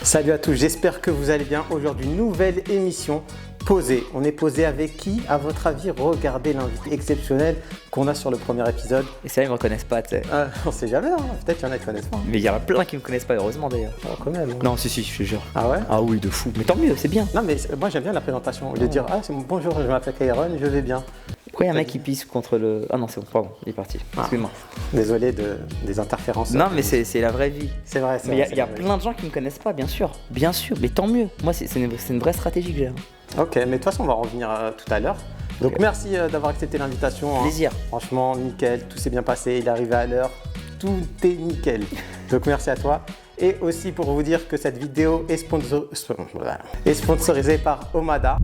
Salut à tous, j'espère que vous allez bien. Aujourd'hui, nouvelle émission posée. On est posé avec qui, à votre avis? Regardez l'invité exceptionnel qu'on a sur le premier épisode. Et ça, ils me reconnaissent pas, tu sais. On sait jamais, hein. Peut-être qu'il y en a qui connaissent pas. Mais il y en a plein qui me connaissent pas, heureusement d'ailleurs. Oh, quand même. Non, si, je te jure. Ah ouais? Ah oui, de fou. Mais tant mieux, c'est bien. Non, mais moi j'aime bien la présentation. Au lieu de dire c'est bonjour, je m'appelle Kairon, je vais bien. Pourquoi il y a un mec qui pisse contre le. Ah non, c'est bon, pardon, il est parti. Excuse-moi. Désolé des interférences. Non, mais c'est la vraie vie. C'est vrai, c'est Mais vrai. il y a plein de gens qui me connaissent pas, bien sûr. Bien sûr, mais tant mieux. Moi, c'est une vraie stratégie que j'ai. Ok, mais de toute façon, on va revenir tout à l'heure. Donc, merci d'avoir accepté l'invitation. Plaisir. Franchement, nickel, tout s'est bien passé, il est arrivé à l'heure, tout est nickel. Donc, merci à toi. Et aussi pour vous dire que cette vidéo est sponsorisée par Omada.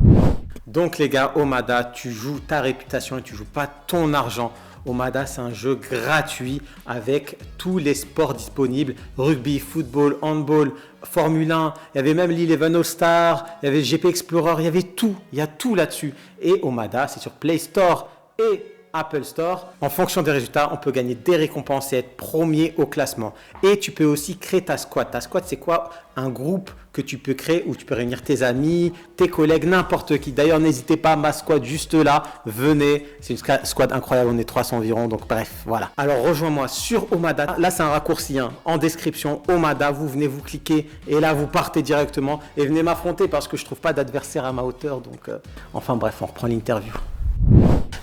Donc, les gars, Omada, tu joues ta réputation et tu joues pas ton argent. Omada, c'est un jeu gratuit avec tous les sports disponibles. Rugby, football, handball, Formule 1. Il y avait même l'Eleven All-Star, il y avait GP Explorer, il y avait tout. Il y a tout là-dessus. Et Omada, c'est sur Play Store et Apple Store. En fonction des résultats, on peut gagner des récompenses et être premier au classement. Et tu peux aussi créer ta squad. Ta squad, c'est quoi? Un groupe que tu peux créer où tu peux réunir tes amis, tes collègues, n'importe qui. D'ailleurs, n'hésitez pas, ma squad juste là, venez. C'est une squad incroyable, on est 300 environ, donc bref, voilà. Alors, rejoins-moi sur Omada. Là, c'est un raccourci en description. Omada, vous venez, vous cliquez et là, vous partez directement et venez m'affronter parce que je trouve pas d'adversaire à ma hauteur. Donc, enfin bref, on reprend l'interview.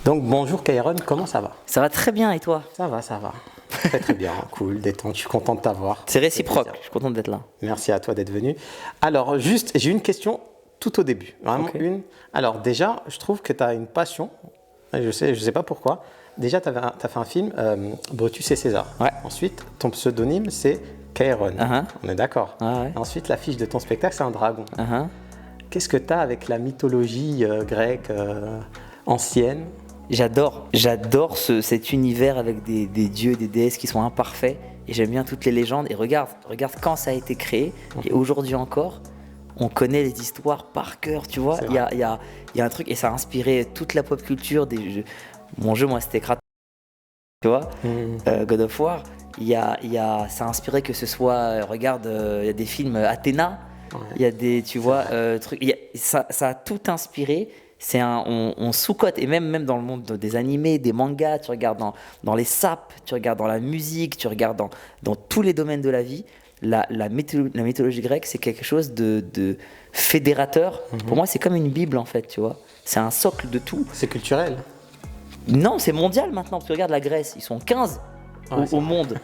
Donc, bonjour Kairon, comment ça va? Ça va très bien, et toi? Ça va. Très très bien, cool, détente, je suis content de t'avoir. C'est réciproque, je suis content d'être là. Merci à toi d'être venu. Alors, juste, j'ai une question tout au début, vraiment une. Alors, déjà, je trouve que tu as une passion, je sais pas pourquoi. Déjà, tu as fait un film, Brutus et César. Ouais. Ensuite, ton pseudonyme, c'est Kairon. On est d'accord. Ouais. Ensuite, l'affiche de ton spectacle, c'est un dragon. Qu'est-ce que tu as avec la mythologie grecque ancienne? J'adore cet univers avec des dieux et des déesses qui sont imparfaits. Et j'aime bien toutes les légendes. Et regarde quand ça a été créé. Et aujourd'hui encore, on connaît les histoires par cœur, tu vois. Il y a un truc, et ça a inspiré toute la pop culture des jeux. Mon jeu, moi, c'était Kratos, tu vois. God of War. Ça a inspiré que ce soit, regarde, il y a des films Athéna. Il y a des, tu vois, trucs. Ça a tout inspiré. On sous-cote, et même dans le monde des animés, des mangas, tu regardes dans les sapes, tu regardes dans la musique, tu regardes dans tous les domaines de la vie, la mythologie grecque, c'est quelque chose de fédérateur. Pour moi, c'est comme une Bible en fait, tu vois. C'est un socle de tout. C'est culturel? Non, c'est mondial maintenant, parce que regarde la Grèce, ils sont 15 au monde.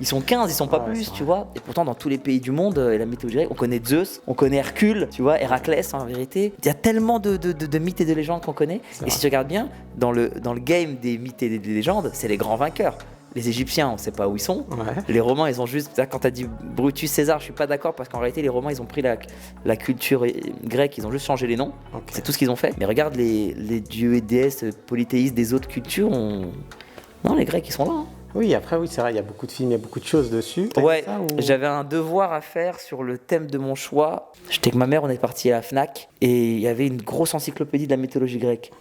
Ils sont 15, ils sont pas plus, tu vois. Et pourtant, dans tous les pays du monde, la mythologie grecque, on connaît Zeus, on connaît Hercule, tu vois, Héraclès en vérité. Il y a tellement de mythes et de légendes qu'on connaît. Et si tu regardes bien, dans le game des mythes et des légendes, c'est les grands vainqueurs. Les Égyptiens, on ne sait pas où ils sont. Les Romains, ils ont juste. Quand tu as dit Brutus, César, je suis pas d'accord parce qu'en réalité, les Romains, ils ont pris la culture grecque, ils ont juste changé les noms. C'est tout ce qu'ils ont fait. Mais regarde les dieux et déesses polythéistes des autres cultures. Non, les Grecs, ils sont là. Oui, après, oui, c'est vrai, il y a beaucoup de films, il y a beaucoup de choses dessus. Ouais, j'avais un devoir à faire sur le thème de mon choix. J'étais avec ma mère, on est parti à la Fnac et il y avait une grosse encyclopédie de la mythologie grecque.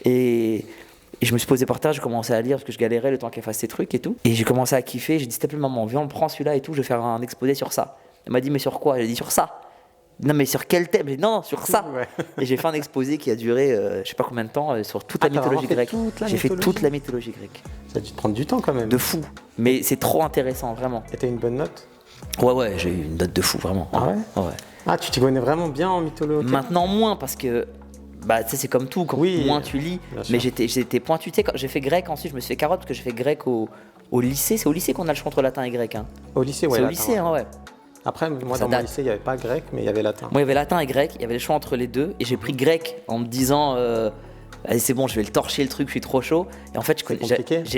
Et je me suis posé par terre, j'ai commencé à lire parce que je galérais le temps qu'elle fasse ses trucs et tout. Et j'ai commencé à kiffer, j'ai dit s'il te plaît maman, viens on prend celui-là et tout, je vais faire un exposé sur ça. Elle m'a dit mais sur quoi? J'ai dit sur ça. Non mais sur quel thème? J'ai dit non, sur ça. Et j'ai fait un exposé qui a duré je sais pas combien de temps sur toute la mythologie grecque. J'ai fait toute la mythologie grecque. Ça a dû te prendre du temps quand même. De fou. Mais c'est trop intéressant, vraiment. Et t'as une bonne note? Ouais, j'ai eu une note de fou, vraiment. Ah ouais? Ouais. Ah, tu t'y connais vraiment bien en mythologie? Maintenant moins parce que tu sais c'est comme tout, quand moins tu lis. Mais j'étais pointu. Tu sais, quand j'ai fait grec, ensuite je me suis fait carotte parce que j'ai fait grec au lycée. C'est au lycée qu'on a le choix entre latin et grec. Au lycée, ouais. C'est au lycée, ouais. Après, moi, dans mon lycée, il n'y avait pas grec, mais il y avait latin. Moi, il y avait latin et grec, il y avait le choix entre les deux. Et j'ai pris grec en me disant, allez, c'est bon, je vais le torcher le truc, je suis trop chaud. Et en fait,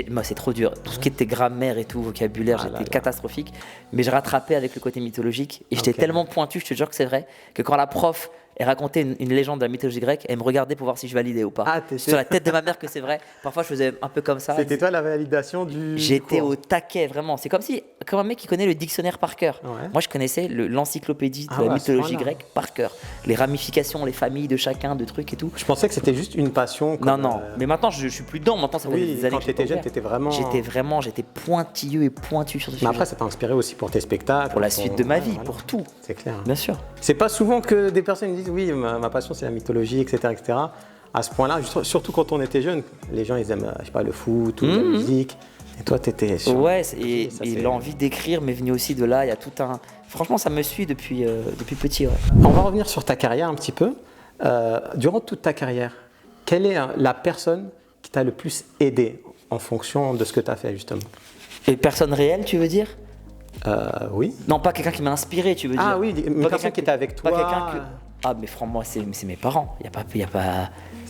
moi, c'est trop dur. Tout ce qui était grammaire et tout, vocabulaire, j'étais catastrophique. Mais je rattrapais avec le côté mythologique. Et j'étais tellement pointu, je te jure que c'est vrai, que quand la prof elle racontait une légende de la mythologie grecque, elle me regardait pour voir si je validais ou pas. Sur la tête de ma mère que c'est vrai. Parfois, je faisais un peu comme ça. C'était toi la validation du J'étais au taquet, vraiment. C'est comme si, comme un mec qui connaît le dictionnaire par cœur. Ouais. Moi, je connaissais l'encyclopédie de Ah la ouais, à mythologie ce point-là. grecque par cœur. Les ramifications, les familles de chacun, de trucs et tout. Je pensais que c'était juste une passion. Non, non. Mais maintenant, je suis plus dedans. Maintenant, ça fait Oui, des années quand que tu étais jeune, ouvert. tu étais vraiment. J'étais pointilleux et pointu sur ce Mais sujet. après, ça t'a inspiré aussi pour tes spectacles. Pour la suite de ma vie, Ouais, voilà. pour tout. C'est clair. Bien sûr. C'est pas souvent que des personnes me disent oui, ma passion c'est la mythologie, etc., etc. À ce point-là, surtout quand on était jeune, les gens ils aiment, je sais pas, le foot ou la musique. Et toi, t'étais sur. Ouais, Ça, et c'est- l'envie d'écrire m'est venue aussi de là. Il y a tout un. Franchement, ça me suit depuis petit. Ouais. On va revenir sur ta carrière un petit peu. Durant toute ta carrière, quelle est la personne qui t'a le plus aidé en fonction de ce que tu as fait justement? Et personne réelle, tu veux dire? Oui. Non, pas quelqu'un qui m'a inspiré, tu veux dire? Ah oui, une Pas personne quelqu'un qui était avec toi. Pas quelqu'un que. Ah, mais franchement, c'est mes parents. Il y a pas.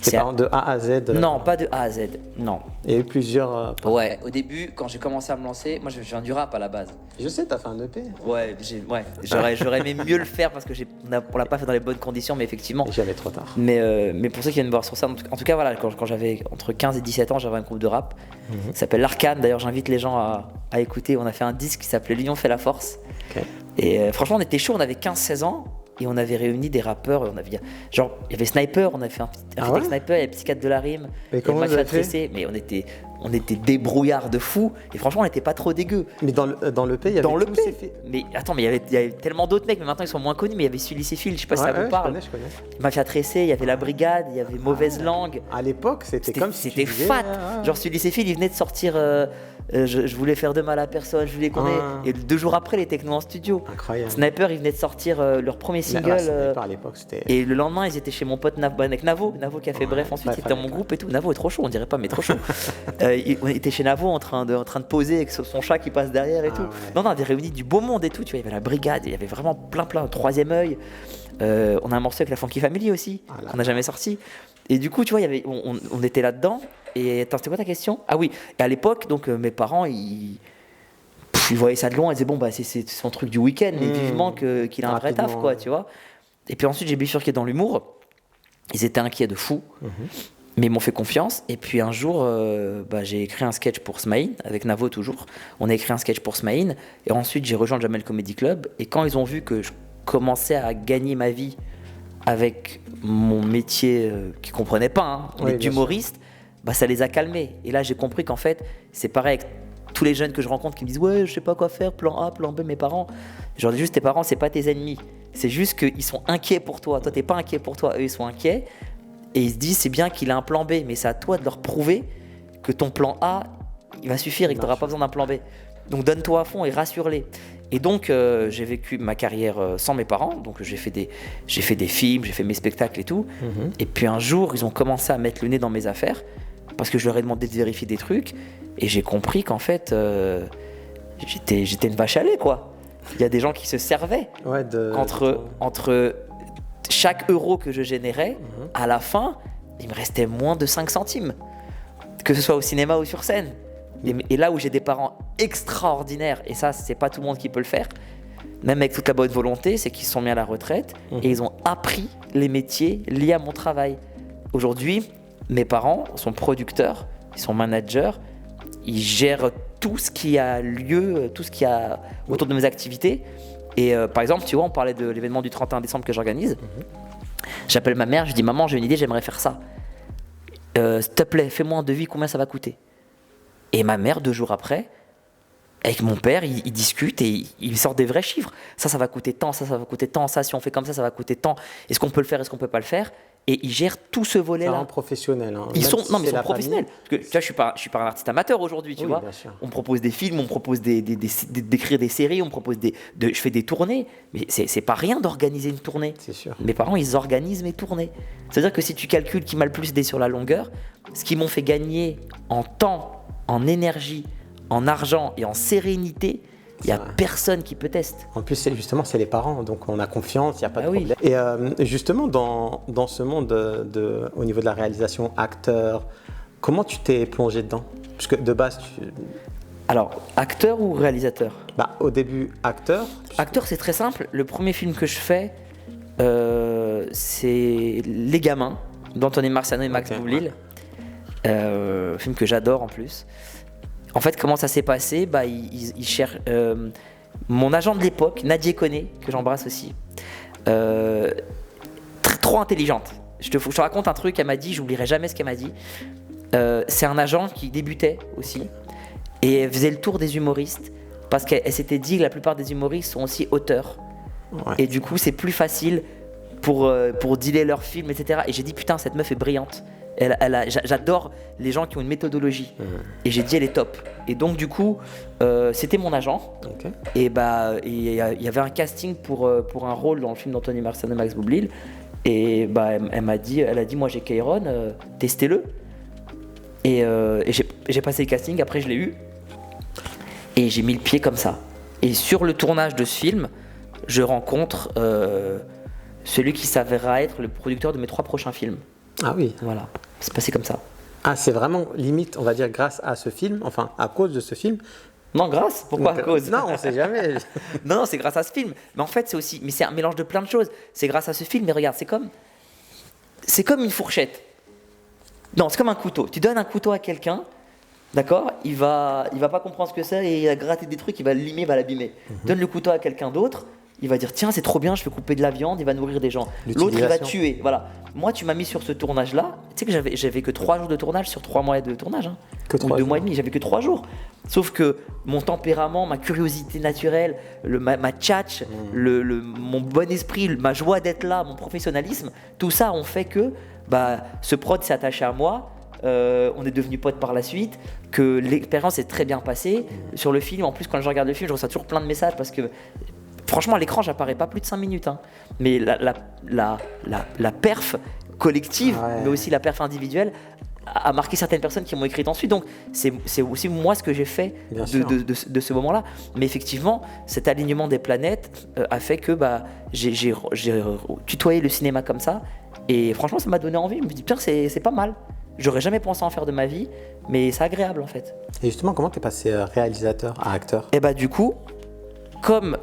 Tes parents de A à Z. Non, pas de A à Z. Non. Il y a eu plusieurs. Ouais, au début, quand j'ai commencé à me lancer, moi je viens du rap à la base. Je sais, t'as fait un EP. Ouais, j'aurais aimé mieux le faire parce que on l'a pas fait dans les bonnes conditions, mais effectivement. Et j'y allais trop tard. Mais pour ceux qui viennent me voir sur ça, en tout cas, voilà, quand j'avais entre 15 et 17 ans, j'avais un groupe de rap. Ça s'appelle l'Arcane. D'ailleurs, j'invite les gens à écouter. On a fait un disque qui s'appelait L'Union fait la force. Ok. Et franchement, on était chaud. On avait 15-16 ans. Et on avait réuni des rappeurs. Genre, il y avait Sniper. On avait fait un feat Ah avec ouais Sniper. Il y avait Psychiatre de la Rime. Mais il y comment avait vous avez Mafia Tressé. Mais on était débrouillards de fou. Et franchement, on n'était pas trop dégueu. Mais dans l'EP, il y avait Dans le tous P. ces faits. Mais attends, mais il y avait tellement d'autres mecs. Mais maintenant, ils sont moins connus. Mais il y avait Sully Céphile. Je sais pas si ça vous parle. Je connais. Mafia Tressé. Il y avait La Brigade. Il y avait Mauvaise Langue. À l'époque, c'était comme si C'était tu disais, fat. ah, Genre, Sully Céphile, il venait de sortir je voulais faire de mal à personne, je voulais qu'on ait. Ah. Et 2 jours après, les technos en studio. Incroyable. Sniper, il venait de sortir leur premier Mais, single. Sniper, à l'époque, c'était. Et le lendemain, ils étaient chez mon pote avec Navo qui a fait Ouais, Bref ensuite, Bref, il était dans mon avec, groupe et tout. Navo est trop chaud, on dirait pas, mais trop chaud. On était chez Navo en train de poser avec son chat qui passe derrière et Ah tout. ouais. Non, on avait réuni du beau monde et tout, tu vois. Il y avait la brigade, il y avait vraiment plein, troisième œil. On a un morceau avec la Funky Family aussi, Ah là qu'on n'a jamais sorti. Et du coup, tu vois, on était là-dedans. Et attends, c'était quoi ta question? Ah oui, et à l'époque, donc mes parents, ils voyaient ça de loin, ils disaient bon, bah c'est son truc du week-end, mais vivement qu'il a un vrai taf, Rapidement, quoi, ouais. tu vois. Et puis ensuite, j'ai bifurqué dans l'humour. Ils étaient inquiets de fou, mais ils m'ont fait confiance. Et puis un jour, j'ai écrit un sketch pour Smaïn, avec Navo toujours. On a écrit un sketch pour Smaïn. Et ensuite, j'ai rejoint le Jamel Comedy Club. Et quand ils ont vu que je commençais à gagner ma vie avec mon métier qu'ils ne comprenaient pas, hein, Oui, bien d'humoriste, ça les a calmés. Et là, j'ai compris qu'en fait, c'est pareil avec tous les jeunes que je rencontre qui me disent ouais, je sais pas quoi faire, plan A, plan B, mes parents. Je leur dis juste, tes parents, c'est pas tes ennemis. C'est juste qu'ils sont inquiets pour toi. Toi, t'es pas inquiet pour toi, eux, ils sont inquiets. Et ils se disent, c'est bien qu'il a un plan B, mais c'est à toi de leur prouver que ton plan A, il va suffire et que t'auras pas besoin d'un plan B. Donc donne-toi à fond et rassure-les. Et donc, j'ai vécu ma carrière sans mes parents. Donc, j'ai fait des films, j'ai fait mes spectacles et tout. Et puis un jour, ils ont commencé à mettre le nez dans mes affaires parce que je leur ai demandé de vérifier des trucs. Et j'ai compris qu'en fait, j'étais une vache à lait, quoi. Il y a des gens qui se servaient entre chaque euro que je générais, à la fin, il me restait moins de 5 centimes. Que ce soit au cinéma ou sur scène. Et là où j'ai des parents extraordinaires, et ça, c'est pas tout le monde qui peut le faire, même avec toute la bonne volonté, c'est qu'ils se sont mis à la retraite et ils ont appris les métiers liés à mon travail. Aujourd'hui, mes parents sont producteurs, ils sont managers, ils gèrent tout ce qui a lieu, tout ce qui a autour de mes activités. Et par exemple, tu vois, on parlait de l'événement du 31 décembre que j'organise. J'appelle ma mère, je dis maman, j'ai une idée, j'aimerais faire ça. S'il te plaît, fais-moi un devis, combien ça va coûter? Et ma mère, 2 jours après, avec mon père, ils discutent et ils sortent des vrais chiffres. Ça va coûter tant, ça va coûter tant, ça, si on fait comme ça va coûter tant. Est-ce qu'on peut le faire, est-ce qu'on peut pas le faire? Et ils gèrent tout ce volet-là. C'est un professionnel. Hein. Ils sont la professionnels. famille. Parce que tu vois, je suis pas un artiste amateur aujourd'hui, tu Oui, vois. bien sûr. On me propose des films, on me propose d'écrire des séries, on me propose je fais des tournées. Mais c'est pas rien d'organiser une tournée. C'est sûr. Mes parents, ils organisent mes tournées. C'est-à-dire que si tu calcules qui m'a le plus aidé sur la longueur, ce qu'ils m'ont fait gagner en temps, en énergie, en argent et en sérénité, il n'y a personne qui peut tester. En plus, c'est les parents, donc on a confiance, il n'y a pas de Ah oui. problème. Et justement, dans ce monde au niveau de la réalisation, acteur, comment tu t'es plongé dedans? Parce que de base, Alors, acteur ou réalisateur? au début, acteur. Acteur, c'est très simple. Le premier film que je fais, c'est Les Gamins, d'Anthony Marciano et Max Boublil. Film que j'adore en plus. En fait, comment ça s'est passé? Il cherche. Mon agent de l'époque, Nadia Koné, que j'embrasse aussi, trop intelligente. Je te raconte un truc, elle m'a dit, j'oublierai jamais ce qu'elle m'a dit. C'est un agent qui débutait aussi et elle faisait le tour des humoristes parce qu'elle s'était dit que la plupart des humoristes sont aussi auteurs. Ouais. Et du coup, c'est plus facile pour dealer leurs films, etc. Et j'ai dit, putain, cette meuf est brillante. J'adore les gens qui ont une méthodologie. Et j'ai dit, elle est top. Et donc, du coup, c'était mon agent. Okay. Et il y avait un casting pour un rôle dans le film d'Anthony Marcel et Max Boublil. Et elle a dit, moi j'ai Kairon, testez-le. Et j'ai passé le casting, après je l'ai eu. Et j'ai mis le pied comme ça. Et sur le tournage de ce film, je rencontre celui qui s'avérera être le producteur de mes 3 prochains films. Ah oui. Voilà, c'est passé comme ça. Ah, c'est vraiment limite, on va dire, grâce à ce film, enfin à cause de ce film. Non, grâce. Pourquoi à cause? Non, on sait jamais. non, c'est grâce à ce film. Mais en fait, c'est un mélange de plein de choses. C'est grâce à ce film, mais regarde, c'est comme une fourchette. Non, c'est comme un couteau. Tu donnes un couteau à quelqu'un, d'accord? Il va pas comprendre ce que c'est et il va gratter des trucs, il va le limer, il va l'abîmer. Donne le couteau à quelqu'un d'autre, il va dire tiens, c'est trop bien, je vais couper de la viande, il va nourrir des gens. L'autre, il va tuer. Voilà. Moi, tu m'as mis sur ce tournage-là. Tu sais que j'avais que 3 jours de tournage sur 3 mois de tournage. Hein. Que 3 2 mois et demi, j'avais que 3 jours. Sauf que mon tempérament, ma curiosité naturelle, ma tchatch, mon bon esprit, ma joie d'être là, mon professionnalisme, tout ça ont fait que ce prod s'est attaché à moi. On est devenus potes par la suite, que l'expérience s'est très bien passée. Sur le film, en plus, quand je regarde le film, je reçois toujours plein de messages parce que franchement, à l'écran, j'apparais pas plus de 5 minutes. Hein. Mais la perf collective, mais aussi la perf individuelle, a marqué certaines personnes qui m'ont écrit ensuite. Donc, c'est aussi moi ce que j'ai fait de ce moment-là. Mais effectivement, cet alignement des planètes a fait que j'ai tutoyé le cinéma comme ça. Et franchement, ça m'a donné envie. Je me dis, putain, c'est pas mal. J'aurais jamais pensé en faire de ma vie, mais c'est agréable en fait. Et justement, comment t'es passé réalisateur à acteur? Et du coup, comme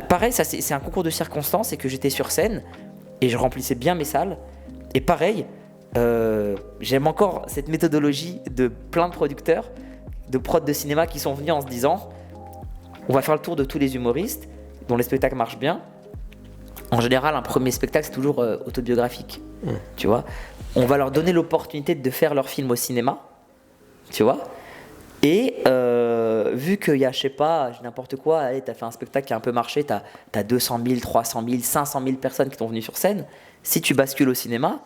pareil, ça c'est un concours de circonstances et que j'étais sur scène et je remplissais bien mes salles. Et pareil, j'aime encore cette méthodologie de plein de producteurs, de prods de cinéma qui sont venus en se disant on va faire le tour de tous les humoristes dont les spectacles marchent bien. En général, un premier spectacle, c'est toujours autobiographique, tu vois. On va leur donner l'opportunité de faire leur film au cinéma, tu vois. Et vu qu'il y a, je sais pas, n'importe quoi, t'as fait un spectacle qui a un peu marché, t'as 200 000, 300 000, 500 000 personnes qui sont venues sur scène. Si tu bascules au cinéma,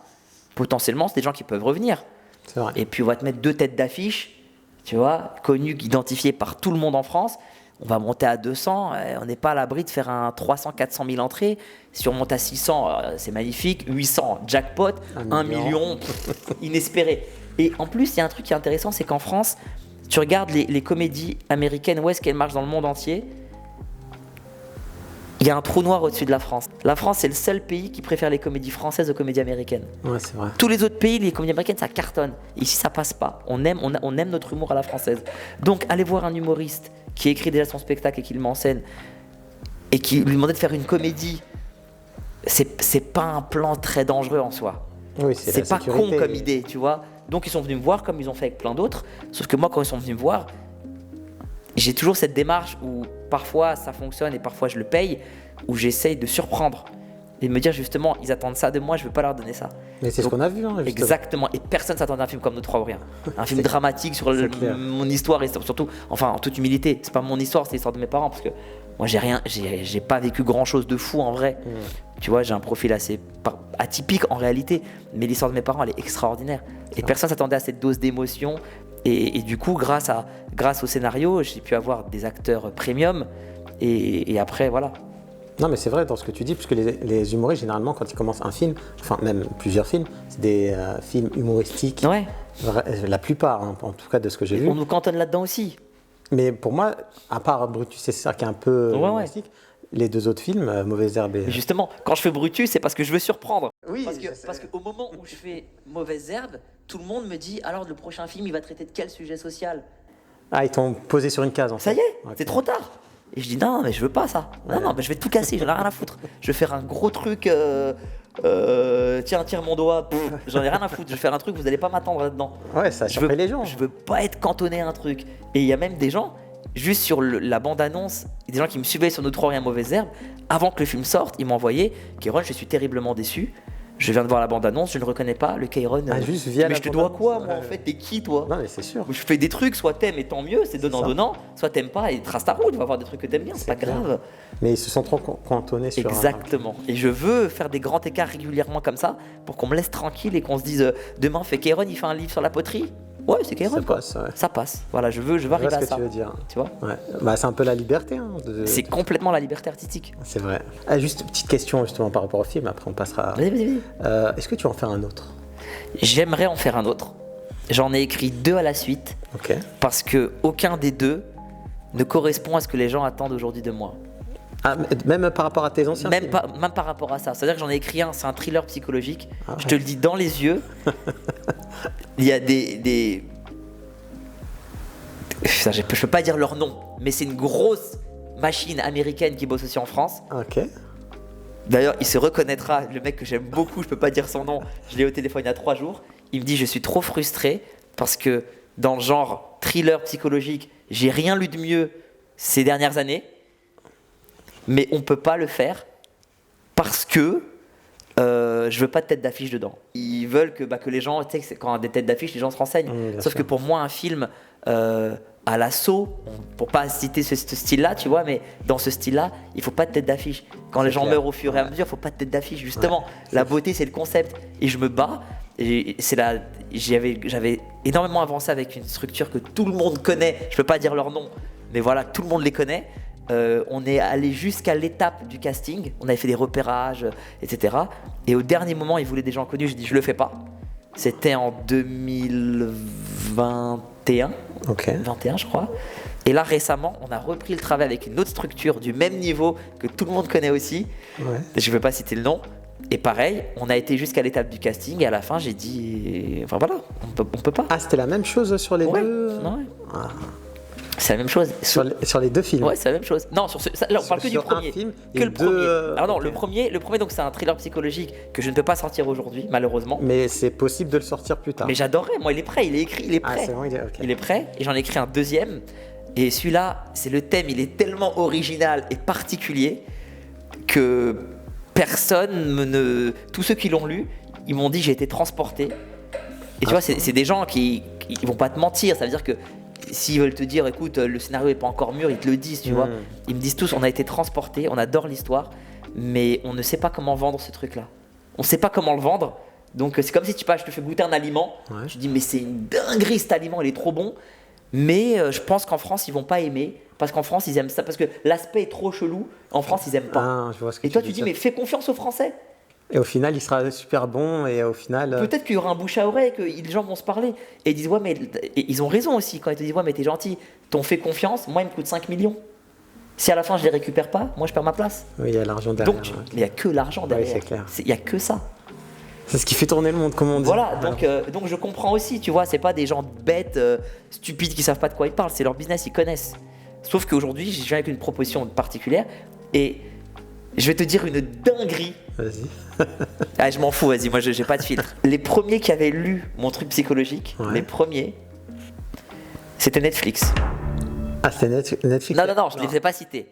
potentiellement, c'est des gens qui peuvent revenir. C'est vrai. Et puis, on va te mettre 2 têtes d'affiche, tu vois, connues, identifiées par tout le monde en France. On va monter à 200, on n'est pas à l'abri de faire un 300, 400 000 entrées. Si on monte à 600, c'est magnifique. 800, jackpot. 1 million, inespéré. Et en plus, il y a un truc qui est intéressant, c'est qu'en France, tu regardes les comédies américaines, où est-ce qu'elles marchent dans le monde entier? Il y a un trou noir au-dessus de la France. La France, c'est le seul pays qui préfère les comédies françaises aux comédies américaines. Ouais, c'est vrai. Tous les autres pays, les comédies américaines, ça cartonne. Ici, ça passe pas. On aime notre humour à la française. Donc, allez voir un humoriste qui écrit déjà son spectacle et qui le met en scène et qui lui demandait de faire une comédie, c'est pas un plan très dangereux en soi. Oui, c'est pas con comme idée, tu vois. Donc, ils sont venus me voir comme ils ont fait avec plein d'autres. Sauf que moi, quand ils sont venus me voir, j'ai toujours cette démarche où parfois ça fonctionne et parfois je le paye, où j'essaye de surprendre et de me dire justement, ils attendent ça de moi, je ne veux pas leur donner ça. Mais c'est ce qu'on a vu. Hein, exactement, et personne ne s'attendait à un film comme Nous trois ou rien. Un film dramatique sur mon histoire et surtout, enfin en toute humilité, c'est pas mon histoire, c'est l'histoire de mes parents parce que moi j'ai pas vécu grand chose de fou en vrai. Tu vois, j'ai un profil assez atypique en réalité, mais l'histoire de mes parents elle est extraordinaire. Et personne s'attendait à cette dose d'émotion. Et du coup, grâce au scénario, j'ai pu avoir des acteurs premium. Et après, voilà. Non, mais c'est vrai dans ce que tu dis, puisque les humoristes, généralement, quand ils commencent un film, enfin même plusieurs films, c'est des films humoristiques. Ouais. La plupart, hein, en tout cas de ce que j'ai vu. On nous cantonne là-dedans aussi. Mais pour moi, à part Brutus, c'est ça qui est un peu humoristique. Les 2 autres films, Mauvaise Herbe et... Justement, quand je fais Brutus, c'est parce que je veux surprendre. Oui, parce qu'au moment où je fais Mauvaise Herbe, tout le monde me dit alors le prochain film, il va traiter de quel sujet social? Ah, ils t'ont posé sur une case en fait. Ça y est, c'est trop tard. Et je dis non, mais je veux pas ça. Non, mais je vais tout casser, j'en ai rien à foutre. Je vais faire un gros truc. Tiens, tire mon doigt. J'en ai rien à foutre. Je vais faire un truc, vous allez pas m'attendre là-dedans. Ouais, ça surprend les gens. Je veux pas être cantonné à un truc. Et il y a même des gens, juste sur la bande-annonce, des gens qui me suivaient sur Nous trois rien mauvaise herbe, avant que le film sorte, ils m'ont envoyé Kairon, je suis terriblement déçu. Je viens de voir la bande-annonce, je ne reconnais pas le Kairon. Juste via mais la je te dois quoi, bande-annonce, moi, en fait? T'es qui, toi? Non, mais c'est sûr. Je fais des trucs, soit t'aimes et tant mieux, c'est donnant-donnant, soit t'aimes pas et trace ta route, tu vas voir des trucs que t'aimes bien, c'est pas grave. Mais ils se sont trop cantonnés sur Exactement. Et je veux faire des grands écarts régulièrement comme ça pour qu'on me laisse tranquille et qu'on se dise demain, fait Kairon, il fait un livre sur la poterie. Ouais, c'est Kairon. Ça passe. Voilà, je veux arriver à ça. Je vois ce que tu veux dire. Tu vois? Ouais. Bah, c'est un peu la liberté. C'est complètement la liberté artistique. C'est vrai. Juste une petite question justement par rapport au film, après on passera. Vas-y. Est-ce que tu vas en faire un autre? J'aimerais en faire un autre. J'en ai écrit 2 à la suite. Ok. Parce que aucun des 2 ne correspond à ce que les gens attendent aujourd'hui de moi. Ah, même par rapport à tes anciens films? Même par rapport à ça. C'est-à-dire que j'en ai écrit un, c'est un thriller psychologique. Je te le dis dans les yeux. Il y a des... Je peux pas dire leur nom, mais c'est une grosse machine américaine qui bosse aussi en France. Ok. D'ailleurs, il se reconnaîtra, le mec que j'aime beaucoup, je peux pas dire son nom, je l'ai au téléphone il y a 3 jours. Il me dit, je suis trop frustré parce que dans le genre thriller psychologique, j'ai rien lu de mieux ces dernières années, mais on peut pas le faire parce que je veux pas de tête d'affiche dedans. Ils veulent que les gens, tu sais, quand on a des têtes d'affiche, les gens se renseignent. Sauf que pour moi, un film à l'assaut, pour pas citer ce style-là, tu vois, mais dans ce style-là, il faut pas de tête d'affiche. Quand les gens meurent au fur et à mesure, il faut pas de tête d'affiche. Justement, la beauté, c'est le concept. Et je me bats. J'avais énormément avancé avec une structure que tout le monde connaît. Je peux pas dire leur nom, mais voilà, tout le monde les connaît. On est allé jusqu'à l'étape du casting, on avait fait des repérages, etc. Et au dernier moment, ils voulaient des gens connus, j'ai dit je le fais pas. C'était en 2021, 21 je crois. Et là récemment, on a repris le travail avec une autre structure du même niveau que tout le monde connaît aussi. Je ne vais pas citer le nom. Et pareil, on a été jusqu'à l'étape du casting et à la fin j'ai dit, enfin voilà, on peut pas. Ah, c'était la même chose sur les deux? C'est la même chose. Sur les 2 films? Ouais, c'est la même chose. Non, là, on parle que du premier. Film, que le premier. Alors non, le premier donc c'est un thriller psychologique que je ne peux pas sortir aujourd'hui, malheureusement. Mais c'est possible de le sortir plus tard. Mais j'adorerais, moi il est prêt, il est écrit, il est prêt. Ah, c'est bon, il est prêt, et j'en ai écrit un deuxième. Et celui-là, c'est le thème, il est tellement original et particulier que tous ceux qui l'ont lu, ils m'ont dit j'ai été transporté. Et tu vois, c'est des gens qui vont pas te mentir, ça veut dire que s'ils veulent te dire, écoute, le scénario est pas encore mûr, ils te le disent, tu vois. Ils me disent tous, on a été transportés, on adore l'histoire, mais on ne sait pas comment vendre ce truc-là. On ne sait pas comment le vendre. Donc c'est comme si je te fais goûter un aliment. Tu dis, mais c'est une dinguerie cet aliment, il est trop bon. Mais je pense qu'en France, ils vont pas aimer. Parce qu'en France, ils aiment ça. Parce que l'aspect est trop chelou. En France, ils aiment pas. Et toi, tu dis, mais fais confiance aux Français. Et au final, il sera super bon et au final... Peut-être qu'il y aura un bouche à oreille, que les gens vont se parler. Et ils disent, ouais, mais... Et ils ont raison aussi quand ils te disent, ouais, mais t'es gentil, t'ont fait confiance, moi, il me coûte 5 millions. Si à la fin, je les récupère pas, moi, je perds ma place. Oui, il y a l'argent derrière. Donc, mais il n'y a que l'argent derrière. Oui, c'est clair. Il n'y a que ça. C'est ce qui fait tourner le monde, comme on dit. Voilà, donc je comprends aussi, tu vois, c'est pas des gens bêtes, stupides, qui savent pas de quoi ils parlent, c'est leur business, ils connaissent. Sauf qu'aujourd'hui, je viens avec une proposition particulière et je vais te dire une dinguerie. Vas-y. Ah, je m'en fous, vas-y, moi j'ai pas de filtre. Les premiers qui avaient lu mon truc psychologique, les premiers, c'était Netflix. Ah, c'était Netflix? Non, je ne les ai pas cités.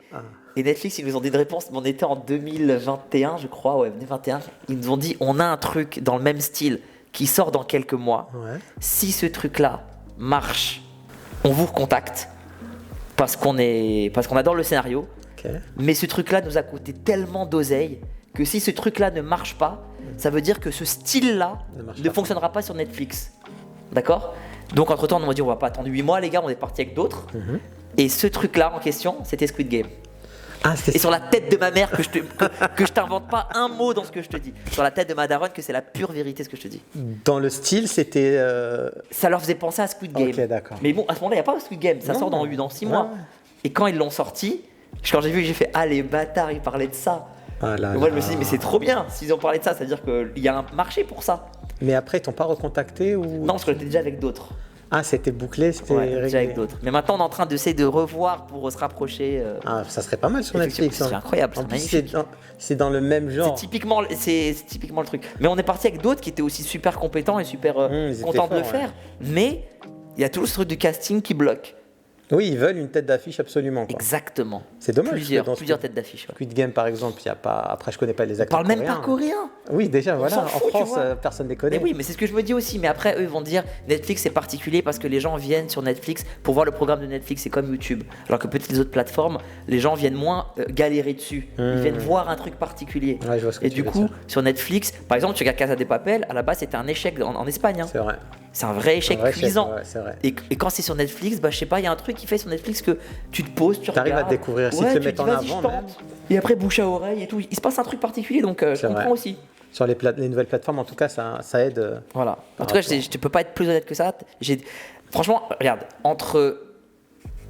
Et Netflix, ils nous ont dit une réponse, mais on était en 2021, je crois, 2021. Ils nous ont dit, on a un truc dans le même style qui sort dans quelques mois. Si ce truc-là marche, on vous recontacte parce qu'on adore le scénario. Mais ce truc-là nous a coûté tellement d'oseille que si ce truc-là ne marche pas, ça veut dire que ce style-là ne fonctionnera pas sur Netflix. D'accord? Donc entre-temps, on m'a dit, on va pas attendre 8 mois, les gars, on est parti avec d'autres. Et ce truc-là en question, c'était Squid Game. Et sur la tête de ma mère que je t'invente pas un mot dans ce que je te dis. Sur la tête de ma daronne que c'est la pure vérité ce que je te dis. Dans le style, c'était... Ça leur faisait penser à Squid Game. Ok, d'accord. Mais bon, à ce moment-là, il n'y a pas Squid Game. Ça sort dans 6 mois. Et quand ils l'ont sorti, quand j'ai vu, j'ai fait, ah les bâtards, ils parlaient de ça. Moi, je me suis dit, mais c'est trop bien. S'ils ont parlé de ça, c'est-à-dire qu'il y a un marché pour ça. Mais après, ils t'ont pas recontacté ou... Non, parce que j'étais déjà avec d'autres. Ah, c'était bouclé, c'était Ouais, réglé. déjà avec d'autres. Mais maintenant, on est en train d'essayer de revoir pour se rapprocher. Ah, ça serait pas mal sur Effectivement, Netflix. c'est incroyable, En c'est plus, magnifique. c'est dans le même genre. C'est typiquement le truc. Mais on est parti avec d'autres qui étaient aussi super compétents et super Ils étaient contents de le forts, faire. Mais il y a toujours ce truc du casting qui bloque. Oui, ils veulent une tête d'affiche absolument. Quoi. Exactement. C'est dommage. Plusieurs parce que têtes dans d'affiche. Ouais. Squid Game, par exemple, il y a pas. Après, je connais pas les On acteurs. parle même pas coréens. coréen. Oui, déjà, voilà. s'en fout, En tu France, vois. personne ne les connaît. Mais oui, mais c'est ce que je me dis aussi. Mais après, eux, ils vont dire Netflix, c'est particulier parce que les gens viennent sur Netflix pour voir le programme de Netflix. C'est comme YouTube. Alors que peut-être les autres plateformes, les gens viennent moins galérer dessus. Ils viennent voir un truc particulier. Ouais, je vois ce que Et tu du veux coup, dire. sur Netflix, par exemple, tu regardes Casa de Papel, à la base, c'était un échec en Espagne. Hein. C'est vrai. C'est un vrai échec Ouais, cuisant. ouais, c'est vrai. Et quand c'est sur Netflix, bah, je sais pas, il y a un truc qui fait sur Netflix que tu te poses, tu T'arrives à regardes. te découvrir. Si Ouais, tu le tu mets dis, en vas-y, avant, je tente. Et après, bouche à oreille et tout. Il se passe un truc particulier, donc je C'est comprends vrai. aussi. Sur les nouvelles plateformes, en tout cas, ça aide. Voilà. En Par tout cas, rapport. je peux pas être plus honnête que ça. Franchement, regarde,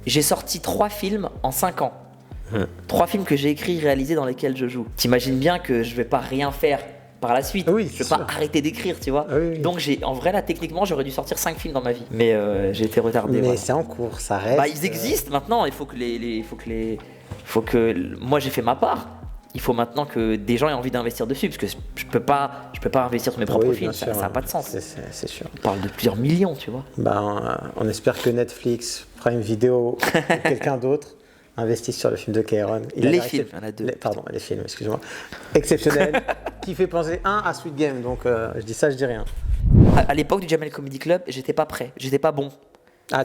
j'ai sorti 3 films en 5 ans. 3 films que j'ai écrits, réalisés, dans lesquels je joue. T'imagines bien que je vais pas rien faire par la suite. Oui, je vais c'est pas sûr. arrêter d'écrire, tu vois. Oui, oui. Donc en vrai là, techniquement, j'aurais dû sortir 5 films dans ma vie. Mais j'ai été retardé. Mais voilà. c'est en cours, ça reste. Bah, ils existent maintenant. Il faut que moi j'ai fait ma part. Il faut maintenant que des gens aient envie d'investir dessus, parce que je peux pas investir sur mes propres Oui, films. bien Ça sûr, n'a pas de sens. C'est sûr. On parle de plusieurs millions, tu vois. Bah, on espère que Netflix, Prime Video ou quelqu'un d'autre investisse sur le film de Kairon. Les films, il y en a 2. Pardon, les films, excuse-moi. Exceptionnel, qui fait penser à Squid Game. Donc, je dis ça, je dis rien. À l'époque du Jamel Comedy Club, j'étais pas prêt, j'étais pas bon. Ah,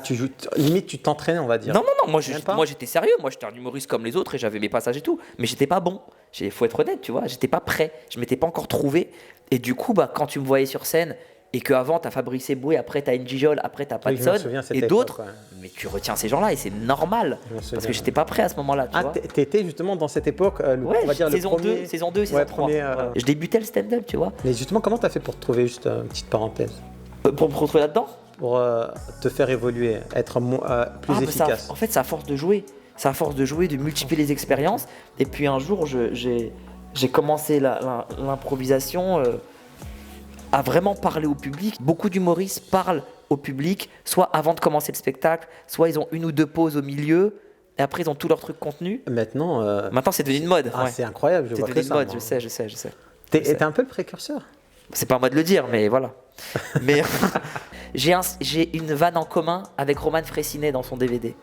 limite, tu t'entraînais, on va dire. Non, moi Même pas. j'étais sérieux, moi j'étais un humoriste comme les autres et j'avais mes passages et tout, mais j'étais pas bon. Faut être honnête, tu vois, j'étais pas prêt, je m'étais pas encore trouvé. Et du coup, bah, quand tu me voyais sur scène et qu'avant t'as Fabrice Eboué, après t'as Njijol, après t'as Oui, je m'en Patson souviens, cette et époque, d'autres, ouais. mais tu retiens ces gens-là et c'est normal Je m'en parce souviens, que j'étais pas prêt à ce moment-là, tu Ah, vois. t'étais justement dans cette époque, Ouais, on va dire saison, le premier... 2, saison 2, saison Ouais, 3. premier, Ouais. Je débutais le stand-up, tu vois. Mais justement, comment t'as fait pour te trouver, juste une petite parenthèse, Pour me retrouver là-dedans. pour te faire évoluer, être plus Ah, bah, efficace? en fait, c'est à force de jouer. C'est à force de jouer, de multiplier les expériences. Et puis un jour, j'ai commencé l'improvisation à vraiment parler au public. Beaucoup d'humoristes parlent au public, soit avant de commencer le spectacle, soit ils ont 1 ou 2 pauses au milieu, et après ils ont tout leur truc contenu. Maintenant, Maintenant, c'est devenu une mode. ah, ouais. c'est incroyable, je C'est vois devenu que une ça. mode, moi. je sais. T'es un peu le précurseur. C'est pas à moi de le dire, mais voilà. Mais j'ai une vanne en commun avec Roman Frécinet dans son DVD.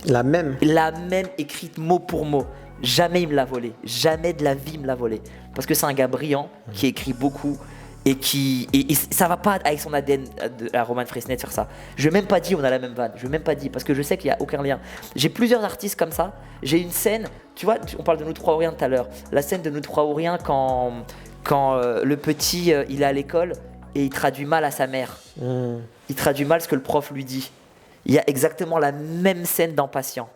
La même. La même écrite mot pour mot. Jamais il me l'a volé. Jamais de la vie il me l'a volé. Parce que c'est un gars brillant qui écrit beaucoup et et ça va pas avec son ADN à Roman Fresnet de faire ça. Je lui ai même pas dit on a la même vanne. Je lui ai même pas dit parce que je sais qu'il y a aucun lien. J'ai plusieurs artistes comme ça. J'ai une scène, tu vois, on parle de Nous trois Ouriens tout à l'heure. La scène de Nous trois Ouriens quand le petit il est à l'école et il traduit mal à sa mère. Il traduit mal ce que le prof lui dit. Il y a exactement la même scène dans Patient.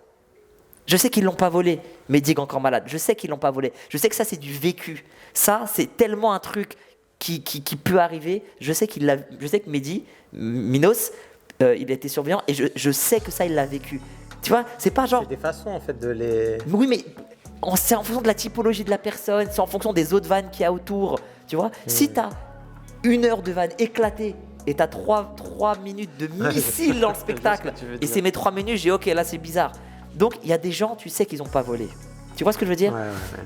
Je sais qu'ils l'ont pas volé, Médig encore malade. Je sais qu'ils l'ont pas volé. Je sais que ça c'est du vécu. Ça c'est tellement un truc qui peut arriver. Je sais que Mehdi, Minos, il a été surveillant et je sais que ça il l'a vécu. Tu vois, c'est pas genre. C'est des façons en fait de les. Oui, mais c'est en fonction de la typologie de la personne, c'est en fonction des autres vannes qu'il y a autour. Tu vois, si t'as 1 heure de vanne éclatée et t'as 3 minutes de missile dans le spectacle, Je vois ce que tu veux et dire. c'est mes 3 minutes, j'ai ok, là c'est bizarre. Donc il y a des gens, tu sais qu'ils ont pas volé. Tu vois ce que je veux dire? Ouais.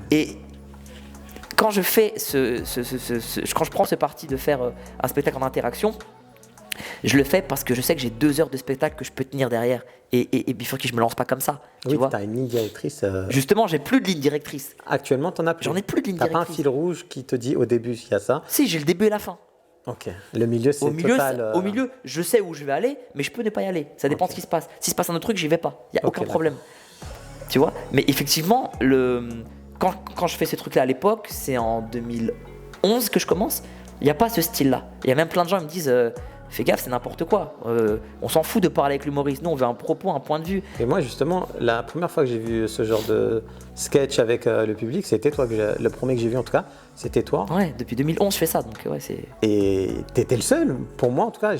Et quand je fais quand je prends ce parti de faire un spectacle en interaction, je le fais parce que je sais que j'ai 2 heures de spectacle que je peux tenir derrière. Et il faut que je me lance pas comme ça. Tu Oui, vois. t'as une ligne directrice. Justement, j'ai plus de ligne directrice. Actuellement, t'en as plus. J'en ai plus de ligne T'as pas un directrice. fil rouge qui te dit au début il y a ça. Si, j'ai le début et la fin. Ok. Le milieu, c'est total. Au milieu, je sais où je vais aller, mais je peux ne pas y aller. Ça dépend de ce qui se passe. S'il se passe un autre truc, j'y vais pas. Il y a Ok, aucun d'accord. problème. Tu vois. Mais effectivement, quand je fais ce truc-là à l'époque, c'est en 2011 que je commence. Il n'y a pas ce style-là. Il y a même plein de gens qui me disent fais gaffe, c'est n'importe quoi. On s'en fout de parler avec l'humoriste. Nous, on veut un propos, un point de vue. Et moi, justement, la première fois que j'ai vu ce genre de sketch avec le public, c'était toi. Le premier que j'ai vu, en tout cas, c'était toi. Ouais, depuis 2011, je fais ça. Donc, ouais, c'est. Et t'étais le seul. Pour moi, en tout cas,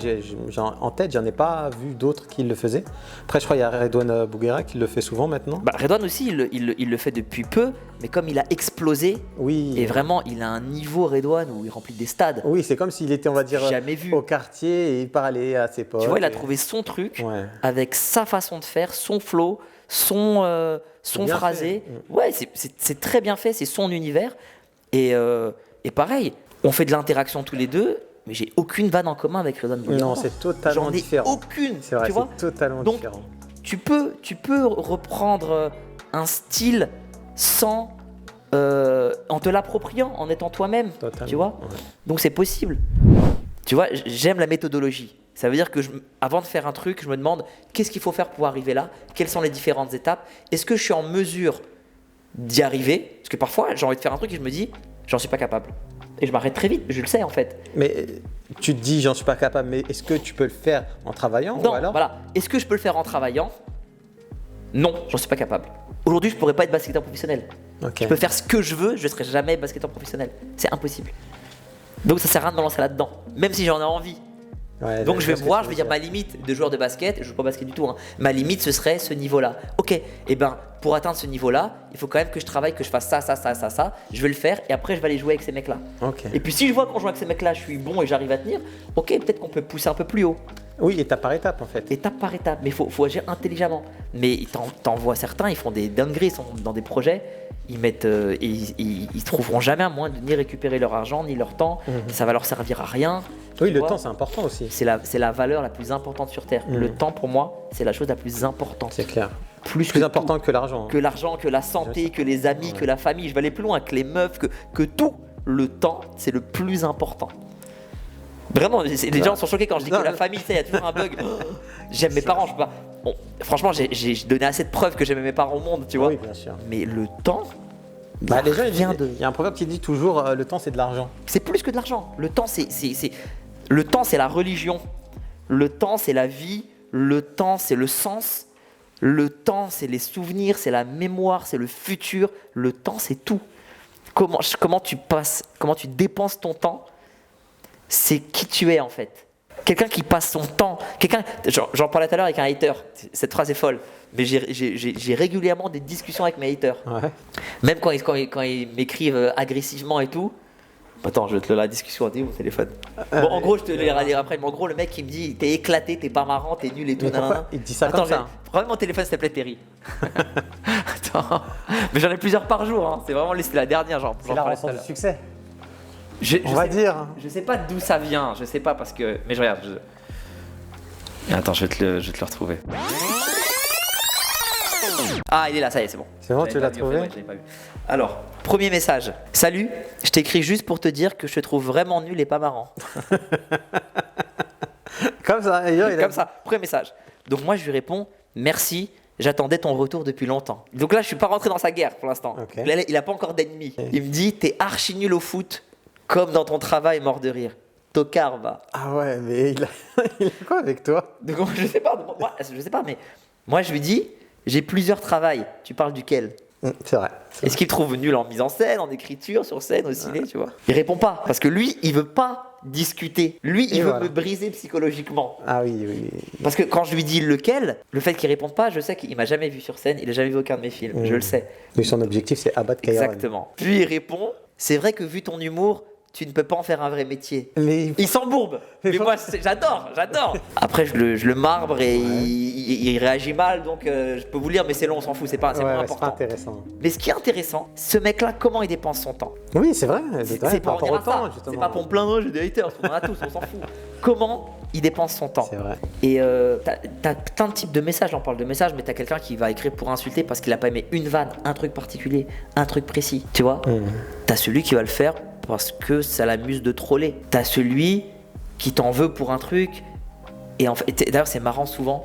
en tête, j'en ai pas vu d'autres qui le faisaient. Après, je crois qu'il y a Redouane Bouguera qui le fait souvent maintenant. Bah, Redouane aussi, il le fait depuis peu, mais comme il a explosé, Oui. et vraiment, il a un niveau, Redouane, où il remplit des stades. Oui, c'est comme s'il était, on va dire, Jamais vu. au quartier et il parlait à ses potes. Tu vois, il a trouvé son truc Ouais. avec sa façon de faire, son flow, son bien phrasé. fait. Ouais, c'est très bien fait, c'est son univers. Et pareil, on fait de l'interaction tous les deux, mais j'ai aucune vanne en commun avec Redon Bouillant. Non, c'est totalement J'en ai différent. aucune, C'est vrai, tu vois. c'est totalement Donc, différent. Tu peux reprendre un style sans en te l'appropriant, en étant toi-même, Totalement. tu vois. Ouais. Donc c'est possible. Tu vois, j'aime la méthodologie. Ça veut dire que avant de faire un truc, je me demande qu'est-ce qu'il faut faire pour arriver là, quelles sont les différentes étapes, est-ce que je suis en mesure d'y arriver, parce que parfois j'ai envie de faire un truc et je me dis j'en suis pas capable. Et je m'arrête très vite, je le sais en fait. Mais tu te dis, j'en suis pas capable, mais est-ce que tu peux le faire en travaillant Non, ou alors voilà. Est-ce que je peux le faire en travaillant? Non, j'en suis pas capable. Aujourd'hui, je pourrais pas être basketteur professionnel. Ok. Je peux faire ce que je veux, je serai jamais basketteur professionnel. C'est impossible. Donc ça sert à rien de me lancer là-dedans, même si j'en ai envie. Ouais, Donc je vais vois ce que voir, tu je veux vais dire ma limite de joueur de basket, je joue pas au basket du tout, hein. Ma limite ce serait ce niveau-là. Ok, et ben pour atteindre ce niveau-là, il faut quand même que je travaille, que je fasse ça, je vais le faire et après je vais aller jouer avec ces mecs-là. Ok. Et puis si je vois qu'en jouant avec ces mecs-là, je suis bon et j'arrive à tenir, ok, peut-être qu'on peut pousser un peu plus haut. Oui, étape par étape en fait. Étape par étape, mais faut agir intelligemment. Mais t'en vois certains, ils font des dingueries, ils sont dans des projets, ils mettent, ils trouveront jamais un moyen de ni récupérer leur argent ni leur temps, ça va leur servir à rien. Oui, Tu le vois, temps c'est important aussi. c'est la valeur la plus importante sur Terre. Le temps pour moi, c'est la chose la plus importante. C'est clair. Plus Plus que important tout. que l'argent. Hein. Que l'argent, que la santé, que les amis, que la famille. Je vais aller plus loin, que les meufs, que tout. Le temps, c'est le plus important. Vraiment, les gens sont choqués quand je dis que la famille, il y a toujours un bug. J'aime mes parents, je peux pas. Bon, franchement, j'ai donné assez de preuves que j'aimais mes parents au monde, tu vois. Oui, bien sûr. Mais le temps, Bah, les gens, il il y a un proverbe qui dit toujours le temps c'est de l'argent. c'est plus que de l'argent. Le temps, le temps, c'est la religion. Le temps, c'est la vie. Le temps, c'est le sens. Le temps, c'est les souvenirs, c'est la mémoire, c'est le futur. Le temps, c'est tout. Comment tu passes, comment tu dépenses ton temps, c'est qui tu es en fait. Quelqu'un qui passe son temps, j'en parlais tout à l'heure avec un hater, cette phrase est folle, mais j'ai régulièrement des discussions avec mes haters. Ouais. Même quand ils m'écrivent agressivement et tout. Attends, je vais te la discussion au téléphone. Bon, en gros, je te le lirai après. Mais en gros, le mec qui me dit t'es éclaté, t'es pas marrant, t'es nul et tout. Mais pourquoi il te dit ça comme ça? Vraiment, mon téléphone s'appelait Terry. Attends, mais j'en ai plusieurs par jour. Hein. C'est vraiment la dernière, genre. C'est la rançon du succès. On va dire. Je sais pas d'où ça vient. Je sais pas parce que. Mais je regarde. Attends, je vais te le retrouver. Ah, il est là, ça y est, c'est bon. C'est bon, tu l'as trouvé? Ouais, je l'avais pas vu. Alors, premier message. Salut, je t'écris juste pour te dire que je te trouve vraiment nul et pas marrant. Comme ça, Comme ça, premier message. Donc moi, je lui réponds, merci, j'attendais ton retour depuis longtemps. Donc là, je suis pas rentré dans sa guerre pour l'instant. Ok. Là, il a pas encore d'ennemis. Il me dit, t'es archi nul au foot, comme dans ton travail, mort de rire. Tocard, va. Ah ouais, mais il a quoi avec toi? Donc moi, je sais pas, mais moi, je lui dis, j'ai plusieurs travails. Tu parles duquel? C'est vrai. Est-ce qu'il me trouve nul en mise en scène, en écriture, sur scène, au ciné, tu vois? Il répond pas, parce que lui, il veut pas discuter. Lui, il veut me briser psychologiquement. Ah oui. Parce que quand je lui dis lequel, le fait qu'il réponde pas, je sais qu'il m'a jamais vu sur scène, il a jamais vu aucun de mes films, je le sais. Mais son objectif, c'est abattre Kairon. Exactement. Puis il répond, c'est vrai que vu ton humour, tu ne peux pas en faire un vrai métier. Mais Il s'embourbe. Mais moi, j'adore. Après, je le marbre et il réagit mal, donc je peux vous lire, mais c'est long, on s'en fout, c'est pas c'est important. pas intéressant. Mais ce qui est intéressant, ce mec-là, comment il dépense son temps? Oui, c'est vrai. C'est par pas rapport au temps, justement. C'est pas pour me plaindre, j'ai des haters, on en a tous, on s'en fout. Comment il dépense son temps? C'est vrai. Et t'as plein de types de messages, j'en parle de messages, mais t'as quelqu'un qui va écrire pour insulter parce qu'il a pas aimé une vanne, un truc particulier, un truc précis, tu vois. T'as celui qui va le faire parce que ça l'amuse de troller. T'as celui qui t'en veut pour un truc. Et en fait, d'ailleurs, c'est marrant souvent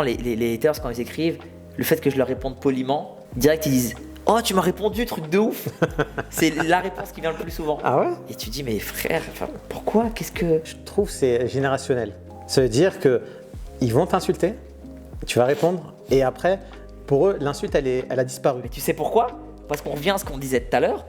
les haters, quand ils écrivent, le fait que je leur réponde poliment, direct ils disent oh, tu m'as répondu, truc de ouf. C'est la réponse qui vient le plus souvent. Ah ouais? Et tu dis mais frère, pourquoi? Qu'est-ce que. Je trouve que c'est générationnel. Ça veut dire que ils vont t'insulter, tu vas répondre, et après, pour eux, l'insulte, elle a disparu. Mais tu sais pourquoi? Parce qu'on revient à ce qu'on disait tout à l'heure.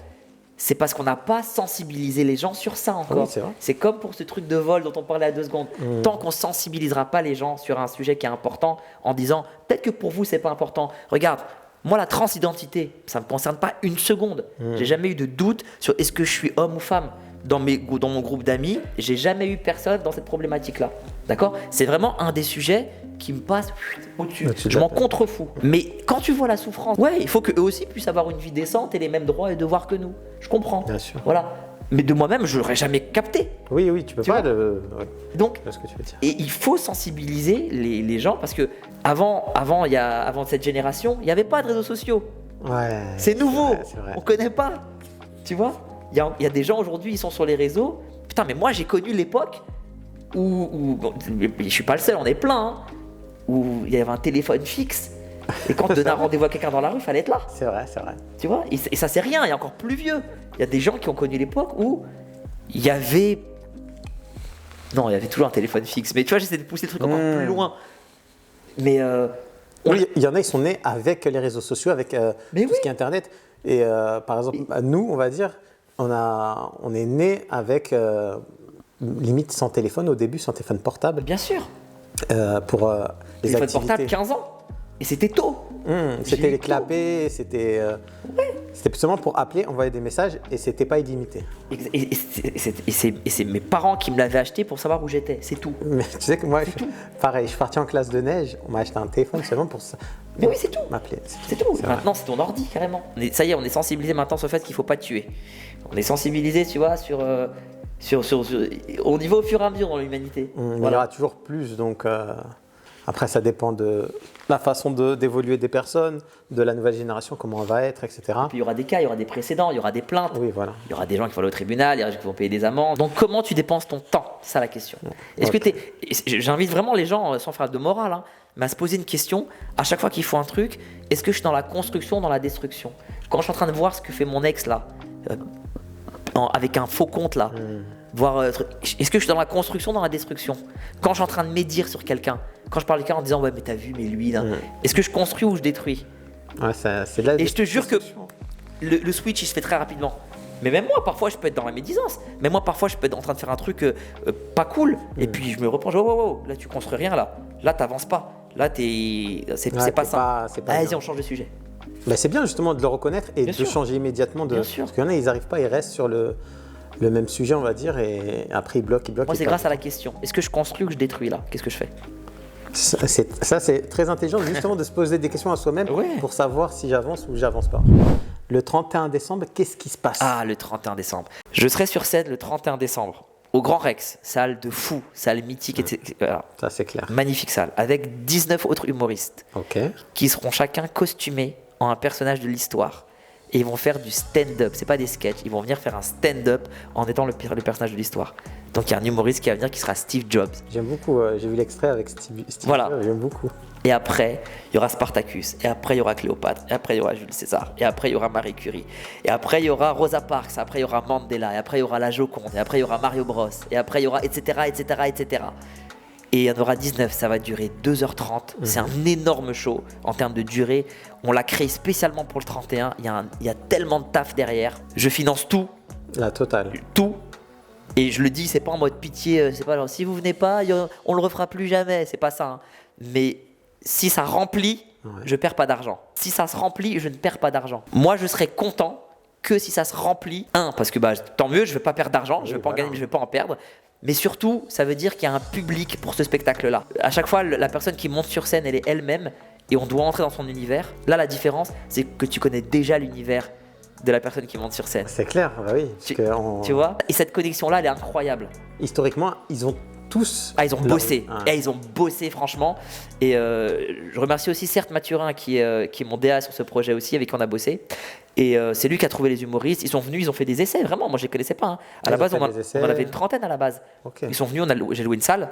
C'est parce qu'on n'a pas sensibilisé les gens sur ça encore. Oui, c'est vrai. C'est comme pour ce truc de vol dont on parlait à 2 secondes. Tant qu'on sensibilisera pas les gens sur un sujet qui est important en disant peut-être que pour vous c'est pas important. Regarde, moi la transidentité, ça me concerne pas une seconde. J'ai jamais eu de doute sur est-ce que je suis homme ou femme. dans mon groupe d'amis, j'ai jamais eu personne dans cette problématique-là. D'accord ? C'est vraiment un des sujets qui me passe au-dessus. Je m'en contrefous. Mais quand tu vois la souffrance, ouais, il faut qu'eux aussi puissent avoir une vie décente et les mêmes droits et devoirs que nous. Je comprends. Bien sûr. Voilà. Mais de moi-même, je l'aurais jamais capté. Oui, tu peux pas. Donc, ce que tu veux dire. Et il faut sensibiliser les gens parce que avant cette génération, il n'y avait pas de réseaux sociaux. Ouais. C'est nouveau. C'est vrai. On connaît pas. Tu vois ? Il y a des gens aujourd'hui, ils sont sur les réseaux. Putain, mais moi j'ai connu l'époque où bon, je suis pas le seul, on est plein. Hein, où il y avait un téléphone fixe. Et quand tu donnais un rendez-vous à quelqu'un dans la rue, il fallait être là. C'est vrai. Tu vois ? Et ça, c'est rien. Il y a encore plus vieux. Il y a des gens qui ont connu l'époque où il y avait. Non, il y avait toujours un téléphone fixe. Mais tu vois, j'essaie de pousser le truc encore plus loin. Mais. Oui, il y en a, ils sont nés avec les réseaux sociaux, avec ce qui est Internet. Et par exemple, nous, on va dire, on est nés avec limite sans téléphone au début, sans téléphone portable. Bien sûr. Pour les téléphone activités. Portable, 15 ans. Et c'était tôt. C'était les clapets, c'était seulement pour appeler, envoyer des messages et c'était pas illimité. Et c'est mes parents qui me l'avaient acheté pour savoir où j'étais, c'est tout. Mais tu sais que moi, pareil, je suis parti en classe de neige, on m'a acheté un téléphone seulement pour ça. Mais oui, c'est tout. M'appeler. C'est tout. Maintenant, c'est ton ordi carrément. Ça y est, on est sensibilisé maintenant sur le fait qu'il faut pas tuer. On est sensibilisé, tu vois, sur au niveau au fur et à mesure dans l'humanité. Il y aura toujours plus, donc après ça dépend de la façon d'évoluer des personnes, de la nouvelle génération, comment elle va être, etc. Et puis il y aura des cas, il y aura des précédents, il y aura des plaintes. Oui, voilà. Il y aura des gens qui vont aller au tribunal, il y aura des gens qui vont payer des amendes. Donc comment tu dépenses ton temps ? C'est ça la question. Est-ce que j'invite vraiment les gens, sans faire de morale, hein, mais à se poser une question, à chaque fois qu'ils font un truc, est-ce que je suis dans la construction ou dans la destruction ? Quand je suis en train de voir ce que fait mon ex là, avec un faux compte là, voir est-ce que je suis dans la construction ou dans la destruction ? Quand je suis en train de médire sur quelqu'un, quand je parle de quelqu'un en disant ouais mais t'as vu mais lui là, est-ce que je construis ou je détruis ? Ouais, c'est là. Et je te jure que le switch il se fait très rapidement. Mais même moi parfois je peux être dans la médisance. Même moi parfois je peux être en train de faire un truc pas cool et puis je me reprends, wow, là tu construis rien là t'avances pas, là c'est pas ça. Vas-y on change de sujet. Mais c'est bien justement de le reconnaître et de changer immédiatement parce qu'il y en a ils arrivent pas, ils restent sur le même sujet on va dire et après ils bloquent. Moi c'est grâce à la question, est-ce que je construis ou je détruis là ? Qu'est-ce que je fais ? Ça c'est très intelligent justement de se poser des questions à soi-même pour savoir si j'avance ou j'avance pas. Le 31 décembre, qu'est-ce qui se passe ? Ah, le 31 décembre. Je serai sur scène le 31 décembre au Grand Rex, salle de fou, salle mythique, etc. Voilà. Ça c'est clair. Magnifique salle, avec 19 autres humoristes qui seront chacun costumés en un personnage de l'histoire. Et ils vont faire du stand-up, c'est pas des sketchs, ils vont venir faire un stand-up en étant le personnage de l'histoire. Donc il y a un humoriste qui va venir qui sera Steve Jobs. J'aime beaucoup, j'ai vu l'extrait avec Steve voilà. Jobs, j'aime beaucoup. Et après, il y aura Spartacus, et après il y aura Cléopâtre, et après il y aura Jules César, et après il y aura Marie Curie, et après il y aura Rosa Parks, après il y aura Mandela, et après il y aura la Joconde, et après il y aura Mario Bros, et après il y aura etc. Et il y en aura 19, ça va durer 2h30, c'est un énorme show en termes de durée. On l'a créé spécialement pour le 31, il y a tellement de taf derrière. Je finance tout. La totale. Tout. Et je le dis, c'est pas en mode pitié, c'est pas genre si vous venez pas, on le refera plus jamais, c'est pas ça. Hein. Mais si ça remplit, je perds pas d'argent. Si ça se remplit, je ne perds pas d'argent. Moi, je serais content que si ça se remplit. Parce que tant mieux, je vais pas perdre d'argent, je vais pas en gagner, mais je vais pas en perdre. Mais surtout, ça veut dire qu'il y a un public pour ce spectacle-là. À chaque fois, la personne qui monte sur scène, elle est elle-même et on doit entrer dans son univers. Là, la différence, c'est que tu connais déjà l'univers de la personne qui monte sur scène. C'est clair, bah oui. Tu vois ? Et cette connexion-là, elle est incroyable. Historiquement, ils ont tous... ils ont bossé. Et ils ont bossé, franchement. Et je remercie aussi Certes Mathurin, qui est mon DA sur ce projet aussi, avec qui on a bossé. Et c'est lui qui a trouvé les humoristes. Ils sont venus, ils ont fait des essais, vraiment. Moi, je les connaissais pas. Hein. À la base, on en avait une trentaine à la base. Ils sont venus, j'ai loué une salle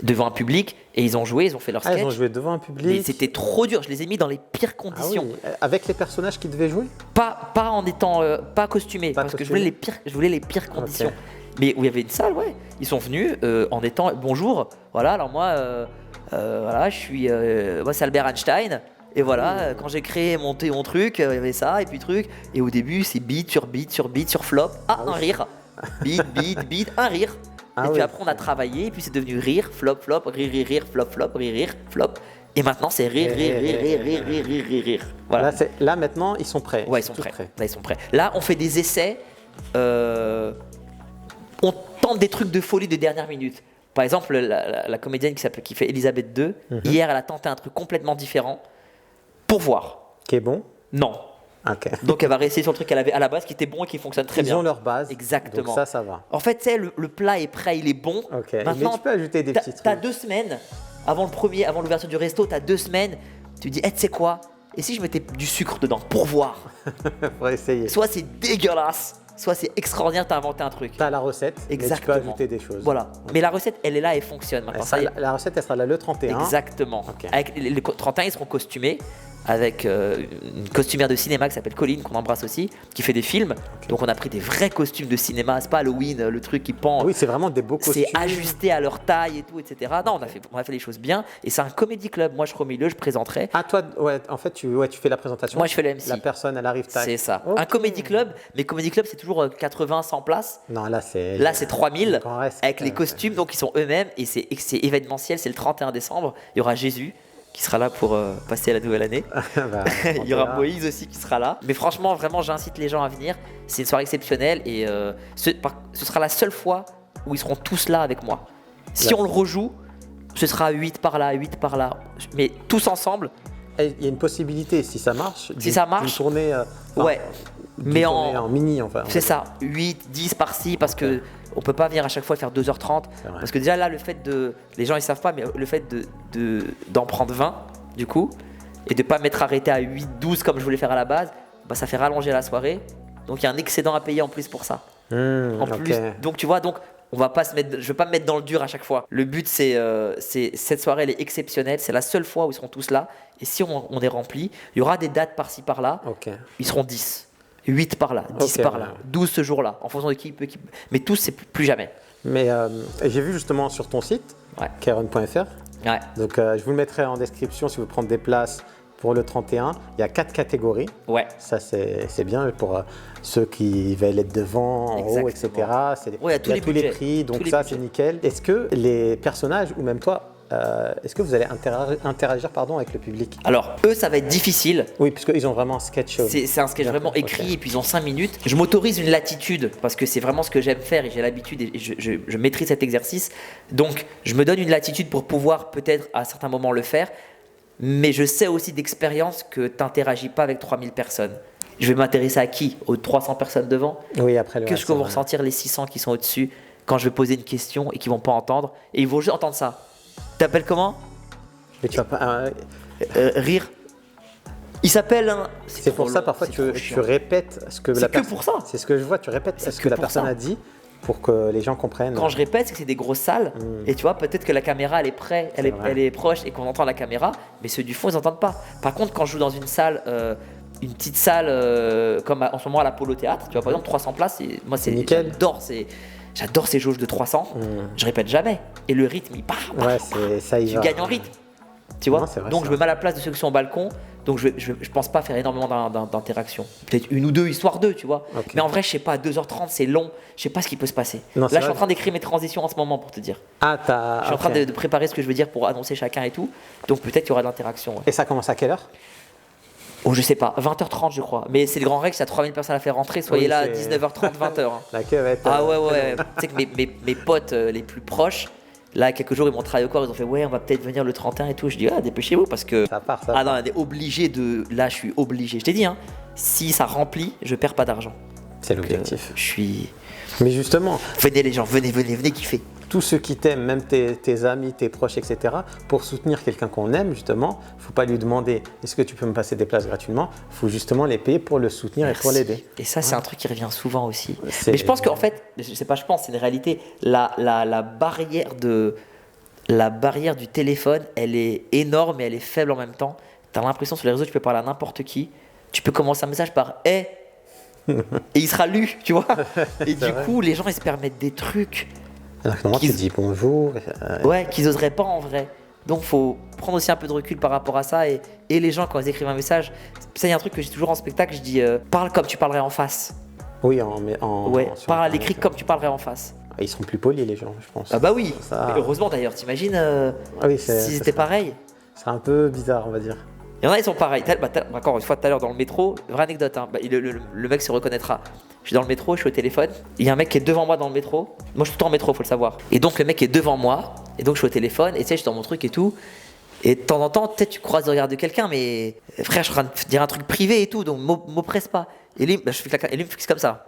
devant un public et ils ont joué, ils ont fait leur sketch. Ils ont joué devant un public. Mais c'était trop dur, je les ai mis dans les pires conditions. Ah oui. Avec les personnages qui devaient jouer ? Pas en étant pas costumés, parce que je voulais les pires conditions. Mais où il y avait une salle, ils sont venus en étant bonjour. Voilà, alors moi, moi c'est Albert Einstein. Et voilà, quand j'ai créé mon truc, il y avait ça et puis truc. Et au début, c'est beat sur beat sur beat sur flop. Un rire. Beat, un rire. Et puis après, on a travaillé, et puis c'est devenu rire, flop, rire, flop, rire, flop. Et maintenant, c'est rire. Voilà. Là, maintenant, ils sont prêts. Ouais, ils sont prêts. Là, ils sont prêts. Là, on fait des essais tentent des trucs de folie de dernière minute. Par exemple, la comédienne qui fait Elisabeth II, hier, elle a tenté un truc complètement différent pour voir. Qui est bon? Non. Ok. Donc elle va réessayer sur le truc qu'elle avait à la base qui était bon et qui fonctionne très bien. Ils ont leur base. Exactement. Donc ça va. En fait, tu sais, le plat est prêt, il est bon. Ok. Maintenant, Mais tu peux ajouter des petits trucs. T'as 2 semaines avant l'ouverture du resto, t'as 2 semaines. Tu te dis, tu sais quoi? Et si je mettais du sucre dedans pour voir? Faut essayer. Soit c'est dégueulasse, soit c'est extraordinaire, t'as inventé un truc. T'as la recette, Exactement. mais tu peux ajouter des choses. Voilà. Mais la recette, elle est là, elle fonctionne maintenant. La recette, elle sera là le 31. Exactement. Ok. Avec les 31, ils seront costumés avec une costumière de cinéma qui s'appelle Colline, qu'on embrasse aussi, qui fait des films. Ok. Donc on a pris des vrais costumes de cinéma, c'est pas Halloween, le truc qui pend. Oui, c'est vraiment des beaux costumes. C'est ajusté à leur taille et tout, etc. Non, on a fait les choses bien. Et c'est un comédie club. Moi, je serai au milieu, je présenterai. Ah, toi, ouais, en fait, tu fais la présentation. Moi, je fais le MC. La personne, elle arrive, tac. C'est ça. Ok. Un comédie club, mais comédie club, c'est toujours 80, 100 places. Non, là, c'est. Là, c'est 3000 Grand reste, avec les costumes, donc ils sont eux-mêmes. Et c'est événementiel, c'est le 31 décembre. Il y aura Jésus qui sera là pour passer la nouvelle année. Bah, Il y aura Moïse aussi qui sera là. Mais franchement, vraiment, j'incite les gens à venir. C'est une soirée exceptionnelle et ce sera la seule fois où ils seront tous là avec moi. Si Là. on le rejoue, ce sera 8 par là, 8 par là. Mais tous ensemble, Il y a une possibilité, si ça marche. ça marche. Une tournée. ouais. Mais tournée en mini, enfin. C'est ça, 8, 10 par-ci, parce que on peut pas venir à chaque fois faire 2h30. C'est vrai. Parce que déjà là, le fait de. Les gens ils savent pas, mais le fait d'en prendre 20, du coup, et de pas m'être arrêté à 8, 12 comme je voulais faire à la base, bah ça fait rallonger la soirée. Donc il y a un excédent à payer en plus pour ça. En plus, donc tu vois, on va pas se mettre, je vais pas me mettre dans le dur à chaque fois. Le but c'est cette soirée elle est exceptionnelle, c'est la seule fois où ils seront tous là. Et si on est rempli, il y aura des dates par-ci par-là. Ok. Ils seront 10. 8 par là, 10 Ok, par ouais. là, 12 ce jour-là, en fonction de qui peut. Mais tous, c'est plus jamais. Mais j'ai vu justement sur ton site, Ouais. kairon.fr. Ouais. Donc je vous le mettrai en description si vous voulez prendre des places pour le 31. Il y a 4 catégories. Ouais. Ça, c'est bien pour ceux qui veulent être devant, en haut, etc. Ouais, il y a tous les budgets. prix, donc Tous les ça, budgets. c'est nickel. Est-ce que les personnages, ou même toi, est-ce que vous allez interagir avec le public? Alors, eux, ça va être difficile. Oui, puisqu'ils ont vraiment un sketch. C'est un sketch vraiment écrit Ok. et puis ils ont 5 minutes. Je m'autorise une latitude parce que c'est vraiment ce que j'aime faire et j'ai l'habitude et je maîtrise cet exercice. Donc, je me donne une latitude pour pouvoir peut-être à certains moments le faire. Mais je sais aussi d'expérience que tu n'interagis pas avec 3000 personnes. Je vais m'intéresser à qui? Aux 300 personnes devant? Oui, après le Que reste, ce que vont c'est vrai. ressentir les 600 qui sont au-dessus quand je vais poser une question et qui vont pas entendre et ils vont juste entendre ça. T'appelles comment? Mais tu vas pas. Rire. Il s'appelle un. C'est pour ça parfois tu répètes ce que la C'est que personne. pour ça. C'est ce que je vois, tu répètes C'est ce que que la pour personne ça. a dit pour que les gens comprennent. Quand je répète, c'est que c'est des grosses salles et tu vois peut-être que la caméra elle est près, C'est vrai. elle est proche et qu'on entend la caméra, mais ceux du fond ils n'entendent pas. Par contre, quand je joue dans une salle, une petite salle comme en ce moment à l'Apollo Théâtre, tu vois par exemple 300 places, moi c'est nickel. j'adore ces jauges de 300. Je répète jamais et le rythme il part. Ouais, ça y Tu va. gagnes en rythme. Tu vois. Non, c'est vrai, Donc c'est je me vrai. mets à la place de ceux qui sont au balcon. Donc je pense pas faire énormément d'interactions. Peut-être une ou deux, histoire d'eux, tu vois. Ok. Mais en vrai, je sais pas, 2h30 c'est long. Je sais pas ce qui peut se passer. Non, Là, c'est je suis vrai. en train d'écrire mes transitions en ce moment pour te dire. Ah, t'as. Je suis en train ok. de préparer ce que je veux dire pour annoncer chacun et tout. Donc peut-être qu'il y aura de l'interaction. Ouais. Et ça commence à quelle heure? Oh, je sais pas, 20h30 je crois. Mais c'est le grand règle, s'il y a 3000 personnes à faire rentrer, soyez Oui, là à c'est- 19h30, 20h. La queue va être. Ah ouais. Tu sais que mes potes les plus proches, là, quelques jours, ils m'ont travaillé au corps, ils ont fait ouais, on va peut-être venir le 31 et tout. Je dis ah, dépêchez-vous parce que. Ça part, ça. Ah non, on est obligé de. Là, je suis obligé. Je t'ai dit, hein, si ça remplit, je perds pas d'argent. C'est Donc, l'objectif. je suis. Mais justement, Venez les gens, venez kiffer. tous ceux qui t'aiment, même tes amis, tes proches, etc., pour soutenir quelqu'un qu'on aime, justement, il ne faut pas lui demander est-ce que tu peux me passer des places gratuitement. Il faut justement les payer pour le soutenir et pour Merci. l'aider. Et ça, c'est un truc qui revient souvent aussi. C'est- Mais je pense qu'en fait, je sais pas, je pense, c'est une réalité. La barrière du téléphone, elle est énorme et elle est faible en même temps. Tu as l'impression sur les réseaux, tu peux parler à n'importe qui. Tu peux commencer un message par hey et il sera lu, tu vois. Et du vrai. coup, les gens, ils se permettent des trucs Alors que moi, tu qu'ils- dis bonjour. ouais, qu'ils oseraient pas en vrai. Donc, faut prendre aussi un peu de recul par rapport à ça. Et les gens, quand ils écrivent un message, ça, il y a un truc que j'ai toujours en spectacle, je dis parle comme tu parlerais en face. Oui, Ouais, sur parle à Internet. l'écrit comme tu parlerais en face. Ils seront plus polis, les gens, je pense. Ah bah oui, Ça- mais heureusement d'ailleurs, t'imagines Ah oui, c'est- s'ils ça étaient sera- pareils. C'est un peu bizarre, on va dire. Il y en a, ils sont pareils. Encore une fois, tout à l'heure dans le métro, vraie anecdote, hein, bah, le mec se reconnaîtra. Je suis dans le métro, je suis au téléphone. Il y a un mec qui est devant moi dans le métro. Moi, je suis tout le temps en métro, faut le savoir. Et donc, le mec est devant moi. Et donc, je suis au téléphone. Et tu sais, je suis dans mon truc et tout. Et de temps en temps, peut-être tu croises le regard de quelqu'un, mais frère, je suis en train de dire un truc privé et tout, donc m'oppresse pas. Et lui, il me fixe comme ça.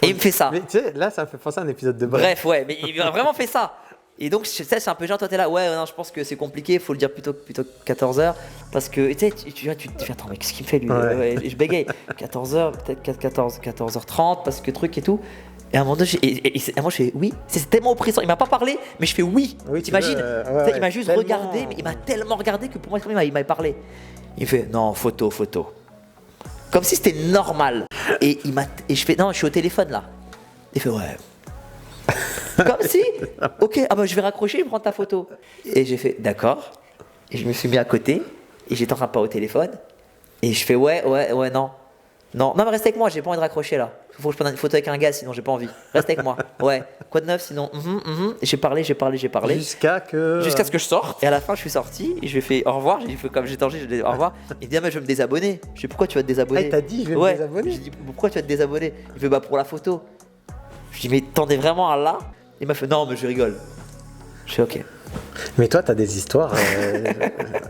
Et il me fait ça. Mais tu sais, là, ça me fait penser à un épisode de Bref, ouais, mais il m'a vraiment fait ça. Et donc, c'est un peu genre, toi, t'es là, ouais, non, je pense que c'est compliqué, il faut le dire plutôt 14h. Parce que, tu sais, tu dis, attends, mais qu'est-ce qu'il me fait lui Et je bégaye. 14h, peut-être 14h30, parce que truc et tout. Et à un moment donné, et moi je fais oui, c'est tellement oppressant. Il m'a pas parlé, mais je fais oui. T'imagines il m'a juste regardé, mais il m'a tellement regardé que pour moi, il m'avait parlé. Il me fait non, photo. Comme si c'était normal. Et je fais non, je suis au téléphone là. Il fait ouais. Comme si, ok, ah bah je vais raccrocher, je vais prendre ta photo. Et j'ai fait d'accord. Et je me suis mis à côté et j'étais en train de parler au téléphone. Et je fais ouais, non. Non, mais reste avec moi, j'ai pas envie de raccrocher là. Faut que je prenne une photo avec un gars, sinon j'ai pas envie. Reste avec moi. Ouais. Quoi de neuf sinon J'ai parlé. Jusqu'à ce que je sorte. Et à la fin, je suis sorti et je lui ai fait au revoir. J'ai dit, comme j'étais en G, je lui ai dit au revoir. Il dit, ah, mais je vais me désabonner. Je dis, pourquoi tu vas te désabonner il t'a dit, je vais me désabonner. J'ai dit, pourquoi tu vas te désabonner Il fait, bah pour la photo. Je dis, mais t'en es vraiment à là Il m'a fait, non, mais je rigole. Je fais, ok. Mais toi, tu as des histoires.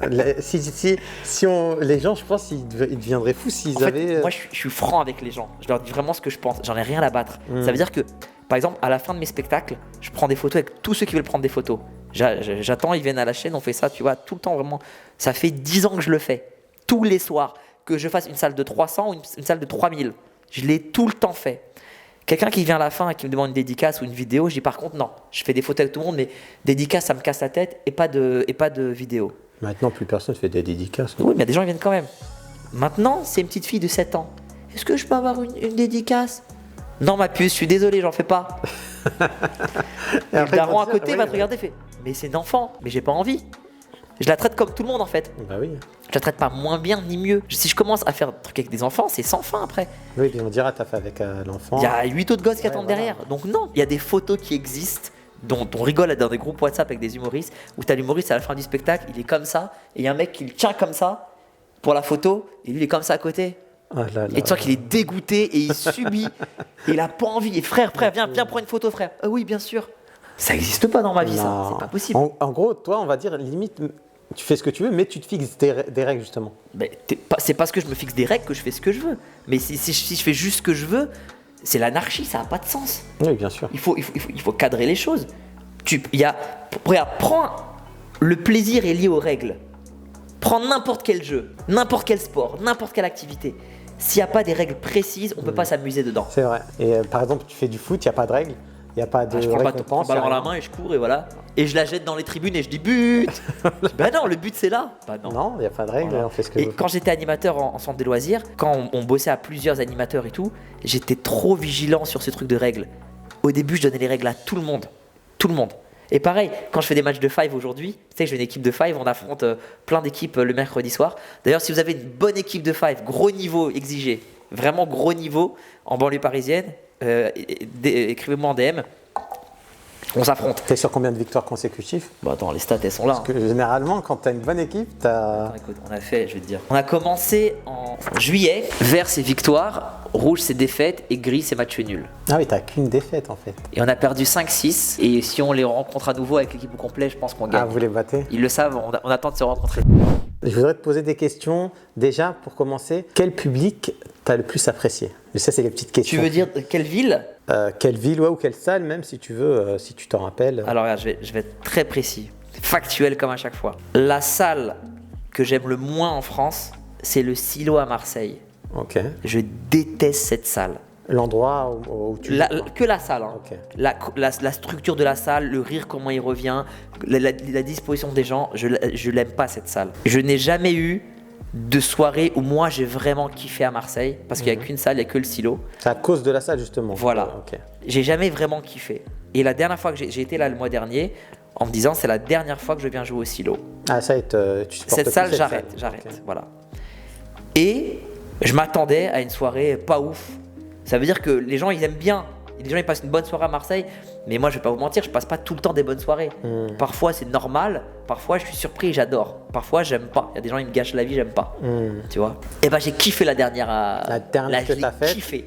Les gens, je pense, ils deviendraient fous s'ils avaient. Moi, je suis franc avec les gens. Je leur dis vraiment ce que je pense. J'en ai rien à battre. Ça veut dire que, par exemple, à la fin de mes spectacles, je prends des photos avec tous ceux qui veulent prendre des photos. J'attends, ils viennent à la chaîne, on fait ça, tu vois, tout le temps vraiment. Ça fait 10 ans que je le fais. Tous les soirs. Que je fasse une salle de 300 ou une salle de 3000. Je l'ai tout le temps fait. Quelqu'un qui vient à la fin et qui me demande une dédicace ou une vidéo, je dis par contre non, je fais des photos avec tout le monde, mais dédicace ça me casse la tête et pas de vidéo. Maintenant plus personne ne fait des dédicaces. Oui, mais des gens ils viennent quand même. Maintenant, c'est une petite fille de 7 ans. Est-ce que je peux avoir une dédicace ? Non ma puce, je suis désolé, j'en fais pas. Et le daron à côté va te regarder et fait mais c'est une enfant, mais j'ai pas envie. Je la traite comme tout le monde en fait. Bah oui. Je la traite pas moins bien ni mieux. Si je commence à faire un truc avec des enfants, c'est sans fin après. Oui, mais on dira t'as fait avec l'enfant. Il y a 8 autres gosses qui attendent derrière. Donc non, il y a des photos qui existent, dont on rigole dans des groupes WhatsApp avec des humoristes, où t'as l'humoriste à la fin du spectacle, il est comme ça, et il y a un mec qui le tient comme ça pour la photo, et lui il est comme ça à côté. Et tu sens qu'il est dégoûté et il subit, et il a pas envie. Et frère, viens prendre une photo frère. Oui, bien sûr. Ça existe pas dans ma vie, ça, c'est pas possible. En gros, toi, on va dire limite. Tu fais ce que tu veux, mais tu te fixes des règles justement. Mais c'est parce que je me fixe des règles que je fais ce que je veux. Mais si je fais juste ce que je veux, c'est l'anarchie, ça n'a pas de sens. Oui, bien sûr. Il faut cadrer les choses. Regarde, prends le plaisir est lié aux règles. Prends n'importe quel jeu, n'importe quel sport, n'importe quelle activité. S'il n'y a pas des règles précises, on ne peut pas s'amuser dedans. C'est vrai. Et par exemple, tu fais du foot, il n'y a pas de règles. Il n'y a pas de je prends le ballon dans la main et je cours et voilà. Et je la jette dans les tribunes et je dis but. Ben non, le but c'est là. Bah non, il n'y a pas de règle, voilà. On fait ce que Et quand j'étais animateur en centre des loisirs, quand on bossait à plusieurs animateurs et tout, j'étais trop vigilant sur ce truc de règles. Au début, je donnais les règles à tout le monde. Tout le monde. Et pareil, quand je fais des matchs de five aujourd'hui, tu sais que j'ai une équipe de five, on affronte plein d'équipes le mercredi soir. D'ailleurs, si vous avez une bonne équipe de five, gros niveau exigé, vraiment gros niveau, en banlieue parisienne, écrivez-moi en DM. On s'affronte. T'es sur combien de victoires consécutives ? Bah attends, les stats elles sont là. Parce que généralement, quand t'as une bonne équipe, t'as. Attends, écoute, on a fait, je vais te dire. On a commencé en juillet, vert c'est victoire, rouge c'est défaite et gris c'est match nul. Ah oui, t'as qu'une défaite en fait. Et on a perdu 5-6 et si on les rencontre à nouveau avec l'équipe au complet, je pense qu'on gagne. Ah, vous les battez ? Ils le savent, on attend de se rencontrer. Je voudrais te poser des questions. Déjà, pour commencer, quel public t'as le plus apprécié ? Je sais, c'est les petites questions. Tu veux dire quelle ville ? Quelle ville, ouais, ou quelle salle, même si tu veux, si tu t'en rappelles. Alors regarde, je vais être très précis, factuel comme à chaque fois. La salle que j'aime le moins en France, c'est le Silo à Marseille. Ok. Je déteste cette salle. L'endroit où tu... Que la salle. Hein. Okay. La structure de la salle, le rire, comment il revient, la disposition des gens, je l'aime pas cette salle. Je n'ai jamais eu de soirée où moi j'ai vraiment kiffé à Marseille parce qu'il n'y a qu'une salle, il n'y a que le Silo. C'est à cause de la salle justement. Voilà. Okay. J'ai jamais vraiment kiffé. Et la dernière fois que j'ai été là le mois dernier, en me disant c'est la dernière fois que je viens jouer au Silo. Ah ça, tu supportes cette salle, plus j'arrête. Okay. Voilà. Et je m'attendais à une soirée pas ouf. Ça veut dire que les gens ils aiment bien. Les gens ils passent une bonne soirée à Marseille, Mais moi, je vais pas vous mentir, je passe pas tout le temps des bonnes soirées. Parfois, c'est normal. Parfois, je suis surpris et j'adore. Parfois, j'aime pas. Il y a des gens, ils me gâchent la vie, j'aime pas. Tu vois. Et ben, j'ai kiffé la dernière. La dernière que t'as faite. Kiffé.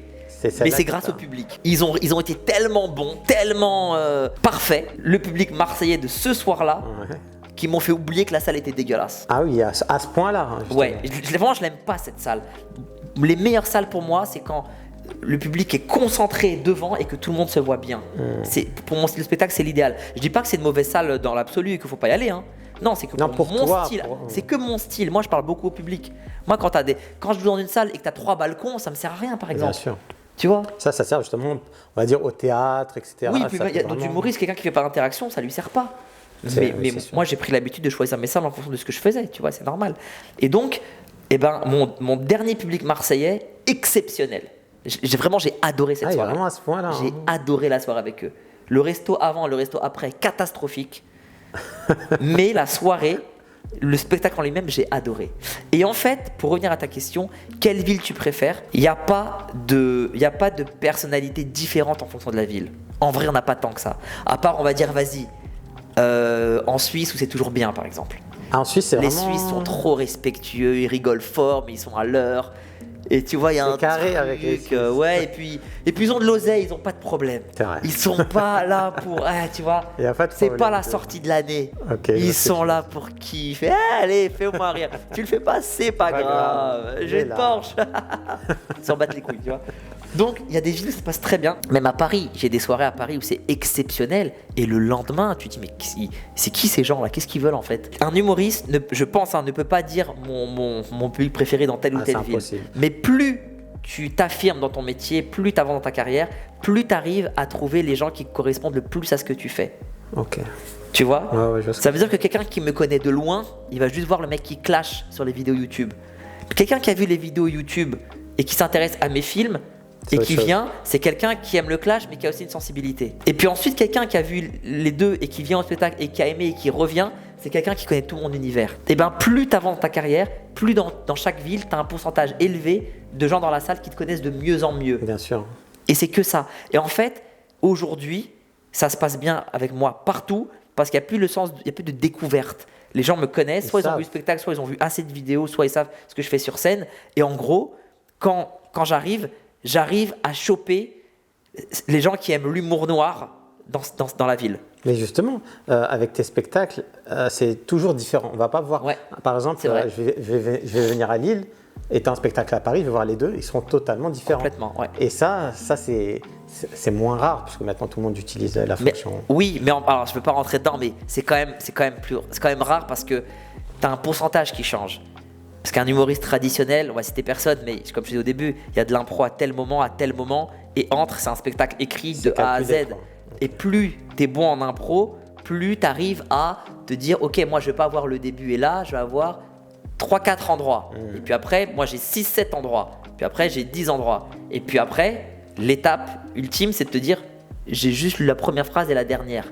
Mais c'est grâce au public. Ils ont été tellement bons, tellement parfaits. Le public marseillais de ce soir-là, qui m'ont fait oublier que la salle était dégueulasse. Ah oui, à ce point-là. Ouais, vraiment, je l'aime pas cette salle. Les meilleures salles pour moi, c'est quand le public est concentré devant et que tout le monde se voit bien. Pour mon style de spectacle, c'est l'idéal. Je dis pas que c'est une mauvaise salle dans l'absolu et qu'il faut pas y aller. Hein. Non, c'est que pour mon style. C'est que mon style. Moi, je parle beaucoup au public. Moi, quand je joue dans une salle et que tu as 3 balcons, ça me sert à rien, par exemple. Bien sûr. Tu vois. Ça sert justement, on va dire, au théâtre, etc. Oui, puis il y a d'autres humoristes, quelqu'un qui fait pas d'interaction, ça lui sert pas. Mais moi, j'ai pris l'habitude de choisir mes salles en fonction de ce que je faisais, tu vois, c'est normal. Et donc, mon dernier public marseillais, exceptionnel. J'ai adoré cette soirée. Vraiment à ce point-là. J'ai adoré la soirée avec eux. Le resto avant, le resto après, catastrophique. Mais la soirée, le spectacle en lui-même, j'ai adoré. Et en fait, pour revenir à ta question, quelle ville tu préfères ? Il n'y a pas de personnalité différente en fonction de la ville. En vrai, on n'a pas tant que ça. À part, on va dire, vas-y, en Suisse où c'est toujours bien, par exemple. En Suisse, c'est Les vraiment... Suisses sont trop respectueux, ils rigolent fort, mais ils sont à l'heure. Et tu vois, il y a un carré truc, avec les Suisses. ouais, et puis ils ont de l'oseille, ils ont pas de problème. C'est vrai. Ils sont pas là pour, tu vois, Il y a pas de c'est problème. pas la sortie de l'année. Ok, Ils sont là pour kiffer. Allez, fais-moi rire. Tu le fais pas, c'est pas grave. J'ai une Porsche. Ils s'en battent les couilles, tu vois. Donc, il y a des villes où ça passe très bien. Même à Paris, j'ai des soirées à Paris où c'est exceptionnel. Et le lendemain, tu te dis, mais c'est qui ces gens-là ? Qu'est-ce qu'ils veulent en fait ? Un humoriste, je pense, ne peut pas dire mon public préféré dans telle ou telle ville. Impossible. Mais plus tu t'affirmes dans ton métier, plus tu avances dans ta carrière, plus tu arrives à trouver les gens qui correspondent le plus à ce que tu fais. Ok. Tu vois ? Ouais, je vois Ça veut dire que quelqu'un qui me connaît de loin, il va juste voir le mec qui clash sur les vidéos YouTube. Quelqu'un qui a vu les vidéos YouTube et qui s'intéresse à mes films, et qui vient, c'est quelqu'un qui aime le clash mais qui a aussi une sensibilité. Et puis ensuite, quelqu'un qui a vu les deux et qui vient au spectacle et qui a aimé et qui revient, c'est quelqu'un qui connaît tout mon univers. Et bien plus tu avances dans ta carrière, plus dans chaque ville, tu as un pourcentage élevé de gens dans la salle qui te connaissent de mieux en mieux. Bien sûr. Et c'est que ça. Et en fait, aujourd'hui, ça se passe bien avec moi partout parce qu'il n'y a plus il n'y a plus de découverte. Les gens me connaissent, soit ils ont vu le spectacle, soit ils ont vu assez de vidéos, soit ils savent ce que je fais sur scène. Et en gros, quand j'arrive à choper les gens qui aiment l'humour noir dans la ville. Mais justement, avec tes spectacles, c'est toujours différent. On va pas voir. Ouais, par exemple, je vais venir à Lille et tu as un spectacle à Paris, je vais voir les deux, ils seront totalement différents. Complètement, ouais. Et ça c'est moins rare, parce que maintenant tout le monde utilise la fonction. Oui, mais alors je ne peux pas rentrer dedans, mais c'est quand même rare parce que tu as un pourcentage qui change. Parce qu'un humoriste traditionnel, on va citer personne, mais comme je disais au début, il y a de l'impro à tel moment, et c'est un spectacle écrit de A à Z. Et plus tu es bon en impro, plus tu arrives à te dire, ok, moi je vais pas avoir le début et là, je vais avoir 3-4 endroits. Et puis après, moi j'ai 6-7 endroits. Puis après, j'ai 10 endroits. Et puis après, l'étape ultime, c'est de te dire, j'ai juste la première phrase et la dernière.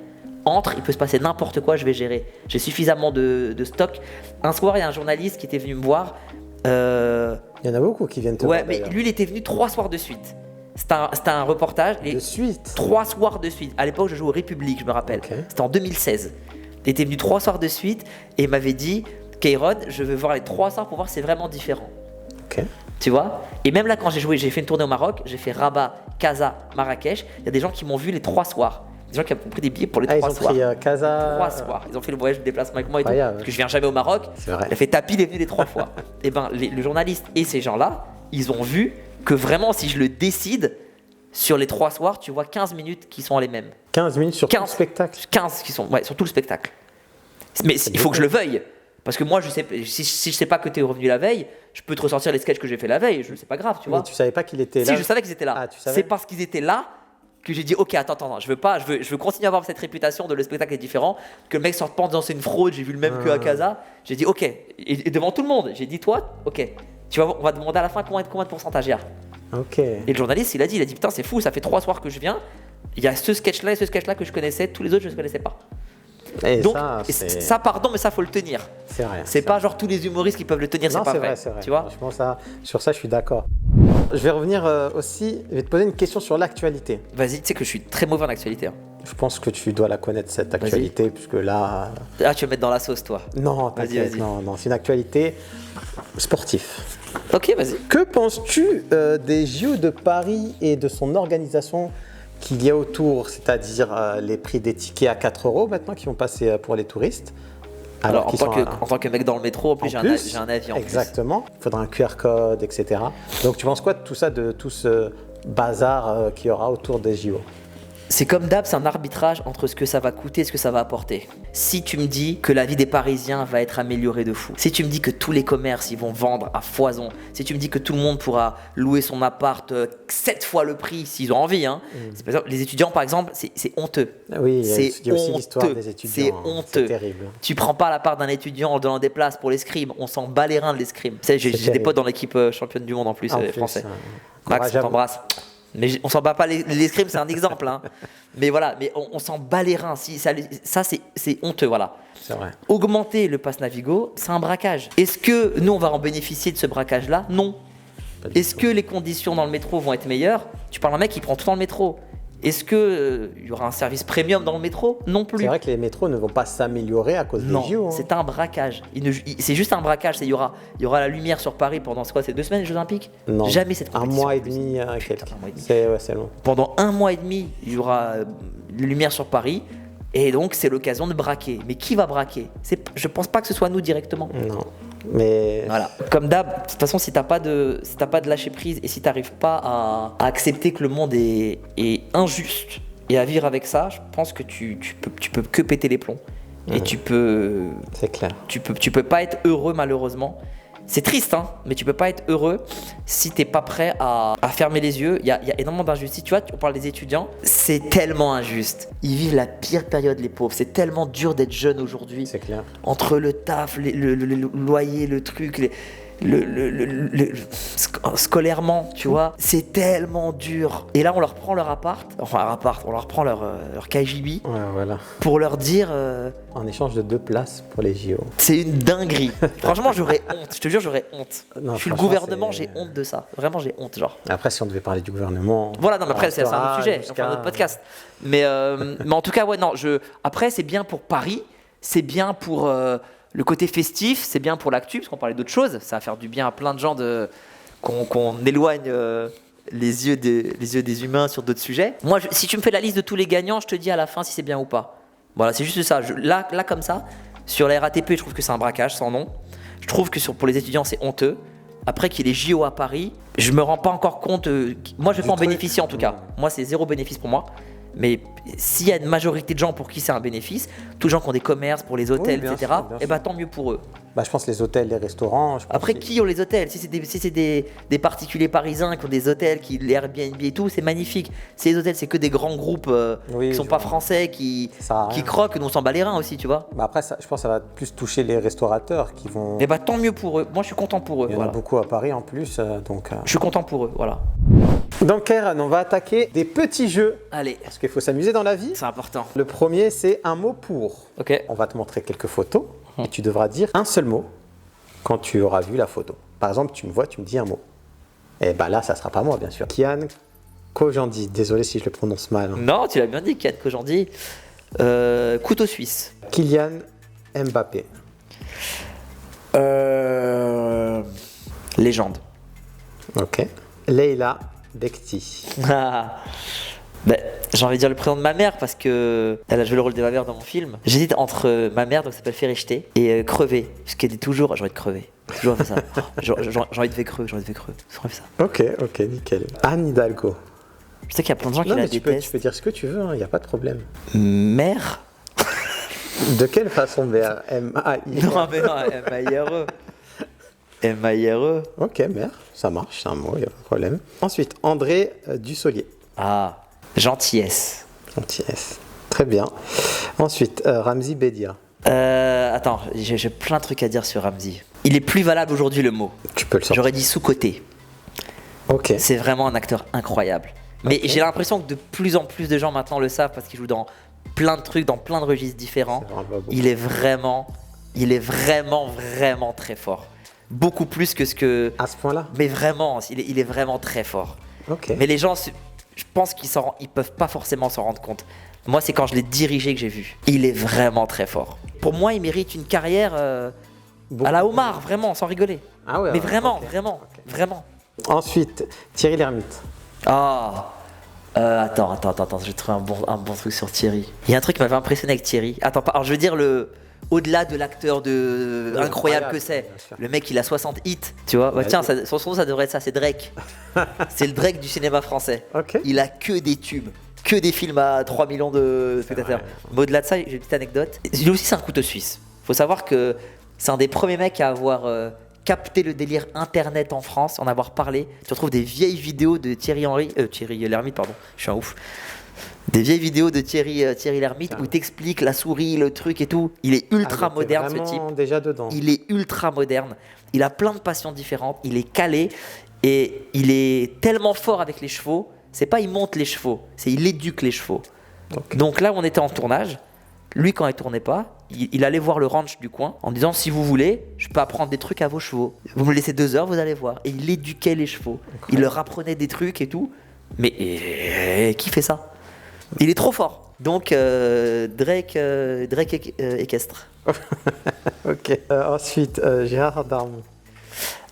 Il peut se passer n'importe quoi, je vais gérer. J'ai suffisamment de stock. Un soir, il y a un journaliste qui était venu me voir. Il y en a beaucoup qui viennent te voir. Ouais, mais lui, il était venu 3 soirs de suite. C'était un reportage. De suite 3 soirs de suite. À l'époque, je jouais au République, je me rappelle. Okay. C'était en 2016. Il était venu 3 soirs de suite et il m'avait dit, K-Rod, je veux voir les 3 soirs pour voir si c'est vraiment différent. Ok. Tu vois ? Et même là, quand j'ai fait une tournée au Maroc, j'ai fait Rabat, Casa, Marrakech. Il y a des gens qui m'ont vu les 3 soirs. Des gens qui ont pris des billets pour les 3 soirs. Ils ont pris Casa. 3 soirs. Ils ont fait le voyage de déplacement avec moi et tout. Parce que je viens jamais au Maroc. C'est vrai. Il a fait tapis, il est venu les 3 fois. Et ben, le journaliste et ces gens-là, ils ont vu que vraiment, si je le décide, sur les 3 soirs, tu vois 15 minutes qui sont les mêmes. 15 minutes sur tout le spectacle. 15 qui sont, sur tout le spectacle. Mais il faut que je le veuille. Parce que moi, si je sais pas que tu es revenu la veille, je peux te ressortir les sketchs que j'ai fait la veille. C'est pas grave, tu vois. Mais tu savais pas qu'il était là. Si, je savais qu'ils étaient là. Ah, tu savais. C'est parce qu'ils étaient là que j'ai dit ok, attends, je veux continuer à avoir cette réputation de le spectacle est différent, que le mec sorte pas en disant c'est une fraude, j'ai vu le même que à Casa. J'ai dit ok, et devant tout le monde, j'ai dit toi, ok, on va demander à la fin combien de pourcentage il y a. Ok. Et le journaliste il a dit putain c'est fou, ça fait 3 soirs que je viens, il y a ce sketch là et ce sketch là que je connaissais, tous les autres je ne connaissais pas. Et donc ça, pardon, mais ça faut le tenir. C'est vrai. C'est pas genre tous les humoristes qui peuvent le tenir, non, c'est pas vrai. C'est vrai. Tu vois. Franchement, sur ça, je suis d'accord. Je vais revenir aussi, je vais te poser une question sur l'actualité. Vas-y, tu sais que je suis très mauvais en actualité. Hein. je pense que tu dois la connaître cette actualité, puisque là... Ah, tu veux mettre dans la sauce, toi? Non, t'inquiète, non, c'est une actualité sportive. Ok, vas-y. Que penses-tu des JO de Paris et de son organisation qu'il y a autour, c'est-à-dire les prix des tickets à 4 € maintenant qui vont passer pour les touristes? Alors en tant que mec dans le métro, en plus, j'ai un avis en plus. Exactement, il faudra un QR code, etc. Donc tu penses quoi de tout ça, de tout ce bazar qu'il y aura autour des JO? C'est comme d'hab, c'est un arbitrage entre ce que ça va coûter et ce que ça va apporter. Si tu me dis que la vie des Parisiens va être améliorée de fou, si tu me dis que tous les commerces ils vont vendre à foison, si tu me dis que tout le monde pourra louer son appart 7 fois le prix s'ils ont envie, hein. Les étudiants par exemple, c'est honteux. Oui, c'est il y a aussi l'histoire des étudiants. C'est honteux. C'est terrible. Tu prends pas l'appart d'un étudiant en donnant des places pour l'escrime, on s'en bat les reins de l'escrime. J'ai des potes dans l'équipe championne du monde en plus, français. Max, on t'embrasse. Mais on s'en bat pas l'escrime, c'est un exemple, hein. Mais voilà, mais on s'en bat les reins. Ça c'est honteux, voilà. C'est vrai. Augmenter le pass Navigo, c'est un braquage. Est-ce que nous on va en bénéficier de ce braquage-là? Non. Est-ce que les conditions dans le métro vont être meilleures? Tu parles d'un mec qui prend tout dans le métro. Est-ce que y aura un service premium dans le métro? Non plus. C'est vrai que les métros ne vont pas s'améliorer à cause des JO. Non, c'est un braquage. C'est juste un braquage. Il y aura la lumière sur Paris pendant c'est 2 semaines les Jeux Olympiques? Non. Jamais cette compétition. Un mois et demi, c'est long. Pendant 1 mois et demi, il y aura lumière sur Paris. Et donc, c'est l'occasion de braquer. Mais qui va braquer? Je pense pas que ce soit nous directement. Non. Mais voilà. Comme d'hab, de toute façon, si t'as pas de lâcher prise et si t'arrives pas à accepter que le monde est injuste et à vivre avec ça, je pense que tu peux que péter les plombs. Et c'est clair. Tu peux pas être heureux malheureusement. C'est triste, hein, mais tu peux pas être heureux si t'es pas prêt à fermer les yeux. Il y a énormément d'injustice. Tu vois, on parle des étudiants, c'est tellement injuste. Ils vivent la pire période, les pauvres. C'est tellement dur d'être jeune aujourd'hui. C'est clair. Entre le taf, le loyer, le truc, scolairement, tu vois, c'est tellement dur. Et là, on leur prend leur appart, on leur prend leur KGB, ouais, voilà. Pour leur dire... En échange de 2 places pour les JO. C'est une dinguerie. Franchement, j'aurais honte. Je te jure, j'aurais honte. Non, je suis le gouvernement, j'ai honte de ça. Vraiment, j'ai honte, genre. Après, si on devait parler du gouvernement... Voilà, non, mais après, c'est un autre sujet. On fait un autre podcast. Mais en tout cas, ouais, non, après, c'est bien pour Paris, c'est bien pour... le côté festif, c'est bien pour l'actu, parce qu'on parlait d'autres choses. Ça va faire du bien à plein de gens qu'on éloigne les yeux des humains sur d'autres sujets. Moi, si tu me fais la liste de tous les gagnants, je te dis à la fin si c'est bien ou pas. Voilà, c'est juste ça. Là, comme ça, sur la RATP, je trouve que c'est un braquage sans nom. Je trouve que pour les étudiants, c'est honteux. Après qu'il y ait les JO à Paris, je me rends pas encore compte. Moi, je vais pas en bénéficier en tout cas. Moi, c'est 0 bénéfice pour moi. Mais s'il y a une majorité de gens pour qui c'est un bénéfice, tous les gens qui ont des commerces pour les hôtels, oui, etc., et bah tant mieux pour eux. Bah, je pense les hôtels, les restaurants. Après, qui ont les hôtels? Si c'est des particuliers parisiens qui ont des hôtels, les Airbnb et tout, c'est magnifique. Si les hôtels, c'est que des grands groupes qui sont pas français, qui croquent, nous on s'en bat les reins aussi, tu vois. Bah après, je pense que ça va plus toucher les restaurateurs qui vont. Et bah tant mieux pour eux. Moi, je suis content pour eux. Il y en a beaucoup à Paris en plus, donc. Je suis content pour eux, voilà. Donc, Kairan, on va attaquer des petits jeux. Allez. Parce qu'il faut s'amuser dans la vie. C'est important. Le premier, c'est un mot pour. Ok. On va te montrer quelques photos et tu devras dire un seul mot quand tu auras vu la photo. Par exemple, tu me vois, tu me dis un mot. Et bah là, ça sera pas moi, bien sûr. Kian Kojandi. Désolé si je le prononce mal. Non, tu l'as bien dit, Kian Kojandi. Couteau suisse. Kylian Mbappé. Légende. Ok. Leila Bekti. J'ai envie de dire le prénom de ma mère parce que elle a joué le rôle de ma mère dans mon film. J'hésite entre ma mère, donc ça s'appelle Ferichté, et crever, parce qu'elle dit toujours j'ai envie de crever. Toujours fait ça. J'ai envie de faire creux, j'ai envie de faire creux. Toujours fait ça. Ok, nickel. Anne Hidalgo. Je sais qu'il y a plein de gens qui la détestent. Tu peux dire ce que tu veux, il n'y a pas de problème. Mère. De quelle façon mère? M-A-I-R. Non, mais non, M-A-I-R-E. M-A-I-R-E. Ok, mère, ça marche, c'est un mot, il n'y a pas de problème. Ensuite, André Dussolier. Ah, gentillesse. Gentillesse, très bien. Ensuite, Ramzi Bedia. Attends, j'ai plein de trucs à dire sur Ramzi. Il est plus valable aujourd'hui le mot. Tu peux le sortir. J'aurais dit sous-coté. Ok. C'est vraiment un acteur incroyable. Mais j'ai l'impression que de plus en plus de gens maintenant le savent parce qu'il joue dans plein de trucs, dans plein de registres différents. Il est vraiment très fort. Beaucoup plus que ce que... À ce point-là? Mais vraiment, il est vraiment très fort. Ok. Mais les gens, je pense qu'ils peuvent pas forcément s'en rendre compte. Moi, c'est quand je l'ai dirigé que j'ai vu. Il est vraiment très fort. Pour moi, il mérite une carrière à la Omar, vraiment, sans rigoler. Ah ouais. Mais ouais, vraiment, ok. vraiment, Ok. vraiment. Ensuite, Thierry Lhermitte. Ah. Attends, je vais trouver un bon truc sur Thierry. Il y a un truc qui m'avait impressionné avec Thierry. Attends, alors je veux dire au-delà de l'acteur de Oui, incroyable que bien c'est. sûr. Le mec, il a 60 hits, tu vois. Bah, Ouais. tiens, son nom, ça devrait être ça, c'est Drake. C'est le Drake du cinéma français. Ok. Il a que des tubes, que des films à 3 millions de spectateurs. vrai. Mais au-delà de ça, j'ai une petite anecdote. Lui aussi, c'est un couteau suisse. Faut savoir que c'est un des premiers mecs à avoir capté le délire internet en France, en avoir parlé. Tu retrouves des vieilles vidéos de Thierry Lhermitte, pardon, je suis un ouf. Des vieilles vidéos de Thierry Lhermitte où il t'explique la souris, le truc et tout. Il est ultra moderne, ce type. Déjà dedans. Il est ultra moderne. Il a plein de passions différentes. Il est calé et il est tellement fort avec les chevaux. C'est pas il monte les chevaux, c'est il éduque les chevaux. Ok. Donc là, on était en tournage. Lui, quand il tournait pas, il allait voir le ranch du coin en disant si vous voulez, je peux apprendre des trucs à vos chevaux. Vous me laissez 2 heures, vous allez voir. Et il éduquait les chevaux. Il leur apprenait des trucs et tout. Mais qui fait ça? Il est trop fort. Donc Drake équestre. Ok. Ensuite, Gérard Darmon.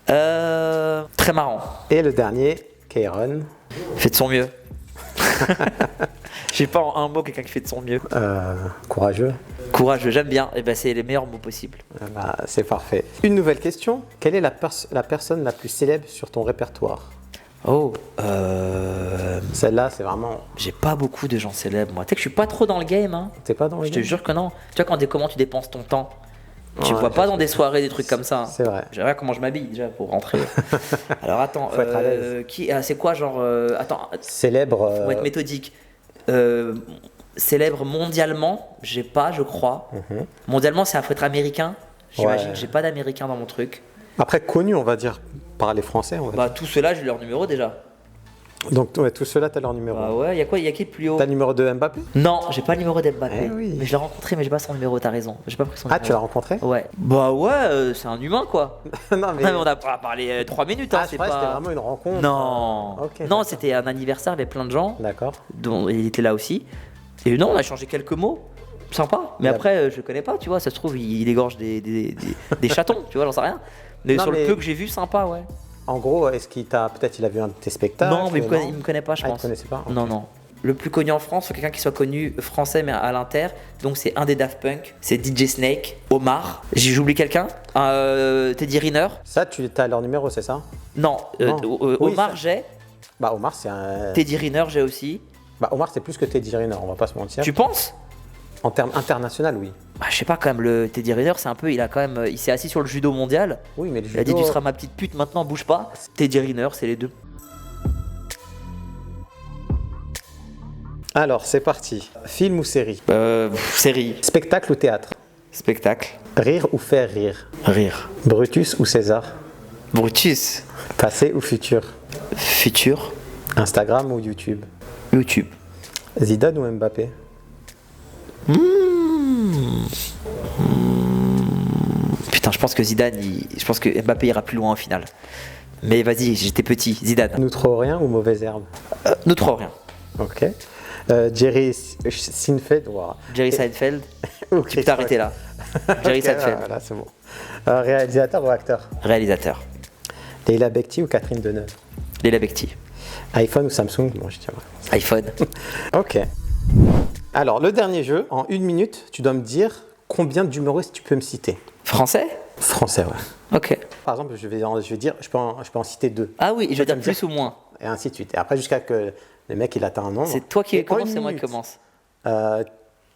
Très marrant. Et le dernier, Kairon. Fait de son mieux. J'ai pas en un mot quelqu'un qui fait de son mieux. Courageux. Courageux, j'aime bien. Et ben c'est les meilleurs mots possibles. Bah, c'est parfait. Une nouvelle question. Quelle est la personne la plus célèbre sur ton répertoire? Oh, Celle-là, c'est vraiment. j'ai pas beaucoup de gens célèbres moi. Tu sais que je suis pas trop dans le game, hein. T'es pas dans les Je te jure que non. Tu vois comment tu dépenses ton temps. Tu Ouais, vois pas je dans sais. des soirées des trucs comme ça. Hein. C'est vrai. Je regarde comment je m'habille déjà pour rentrer. Alors attends, Faut être à l'aise. c'est quoi genre attends, Célèbre. faut être méthodique. Célèbre mondialement, j'ai pas, je crois. Mondialement, c'est faut être américain. J'imagine Ouais. que j'ai pas d'américain dans mon truc. Après, connu, on va dire, par les Français. On va Bah tous ceux-là, j'ai leur numéro déjà. dire. Donc, ouais, tous ceux-là, t'as leur numéro. Bah ouais, y a quoi, y a qui le plus haut? T'as le numéro de Mbappé? Non, j'ai pas le numéro d'Mbappé. Eh oui. Mais je l'ai rencontré, mais j'ai pas son numéro, t'as raison. J'ai pas pris son Ah, numéro. tu l'as rencontré? Ouais. Bah ouais, c'est un humain quoi. Non, Non, mais on a pas parlé 3 minutes, hein, Ah, je c'est croyais que pas. c'était vraiment une rencontre. Non. Ok, Non, d'accord. c'était un anniversaire, il y avait plein de gens, D'accord. dont il était là aussi. Et non, on a changé quelques mots. Sympa. Mais Ouais. après, je le connais pas, tu vois, ça se trouve, il égorge des chatons, tu vois, j'en sais rien. Mais Non, sur mais- le peu que j'ai vu, sympa, ouais. En gros, est-ce qu'il t'a. Peut-être il a vu un de tes spectacles? Non, mais il me connaît pas, je Ah, il pense. te connaissait pas? Non, non. Le plus connu en France, c'est quelqu'un qui soit connu français mais à l'inter. Donc c'est un des Daft Punk, c'est DJ Snake, Omar. J'oublie quelqu'un Teddy Riner. Ça, tu as leur numéro, c'est ça? Non, Non. Oui, Omar ça- j'ai. Bah, Omar, c'est un. Teddy Riner j'ai aussi. Bah, Omar, c'est plus que Teddy Riner, on va pas se mentir. Tu penses? En termes international, oui. Bah, je sais pas quand même, le Teddy Riner c'est un peu, il s'est assis sur le judo mondial. Oui, mais le Il a dit judo- tu seras ma petite pute maintenant, bouge pas. Teddy Riner c'est les deux. Alors, c'est parti. Film ou série? Série, Spectacle ou théâtre? spectacle, Rire ou faire rire? rire. Brutus ou César? Brutus, Passé ou futur? futur, Instagram ou YouTube? YouTube. Zidane ou Mbappé? Putain, je pense que je pense que Mbappé ira plus loin au final. Mais vas-y, j'étais petit, Zidane. Nous trop rien ou mauvaise herbe? Nous trois, rien. Ok. Jerry Seinfeld ou Jerry Seinfeld, ou tu peux t'arrêter là. Jerry Ok, Seinfeld, voilà, c'est bon. Réalisateur ou acteur? réalisateur. Leila Bekti ou Catherine Deneuve? Léla Becti, iPhone ou Samsung? Bon, je tiens. iPhone. Ok. Alors, le dernier jeu, en 1 minute, tu dois me dire combien d'humoristes tu peux me citer. Français? Français, ouais. Ok. Par exemple, je vais dire, je peux en citer 2. Ah oui, je vais Toi, dire tu me plus ou moins. Et ainsi de suite. Et après, jusqu'à que le mec, il atteint un nombre. C'est toi qui Et en commence, une c'est moi qui minute, commence.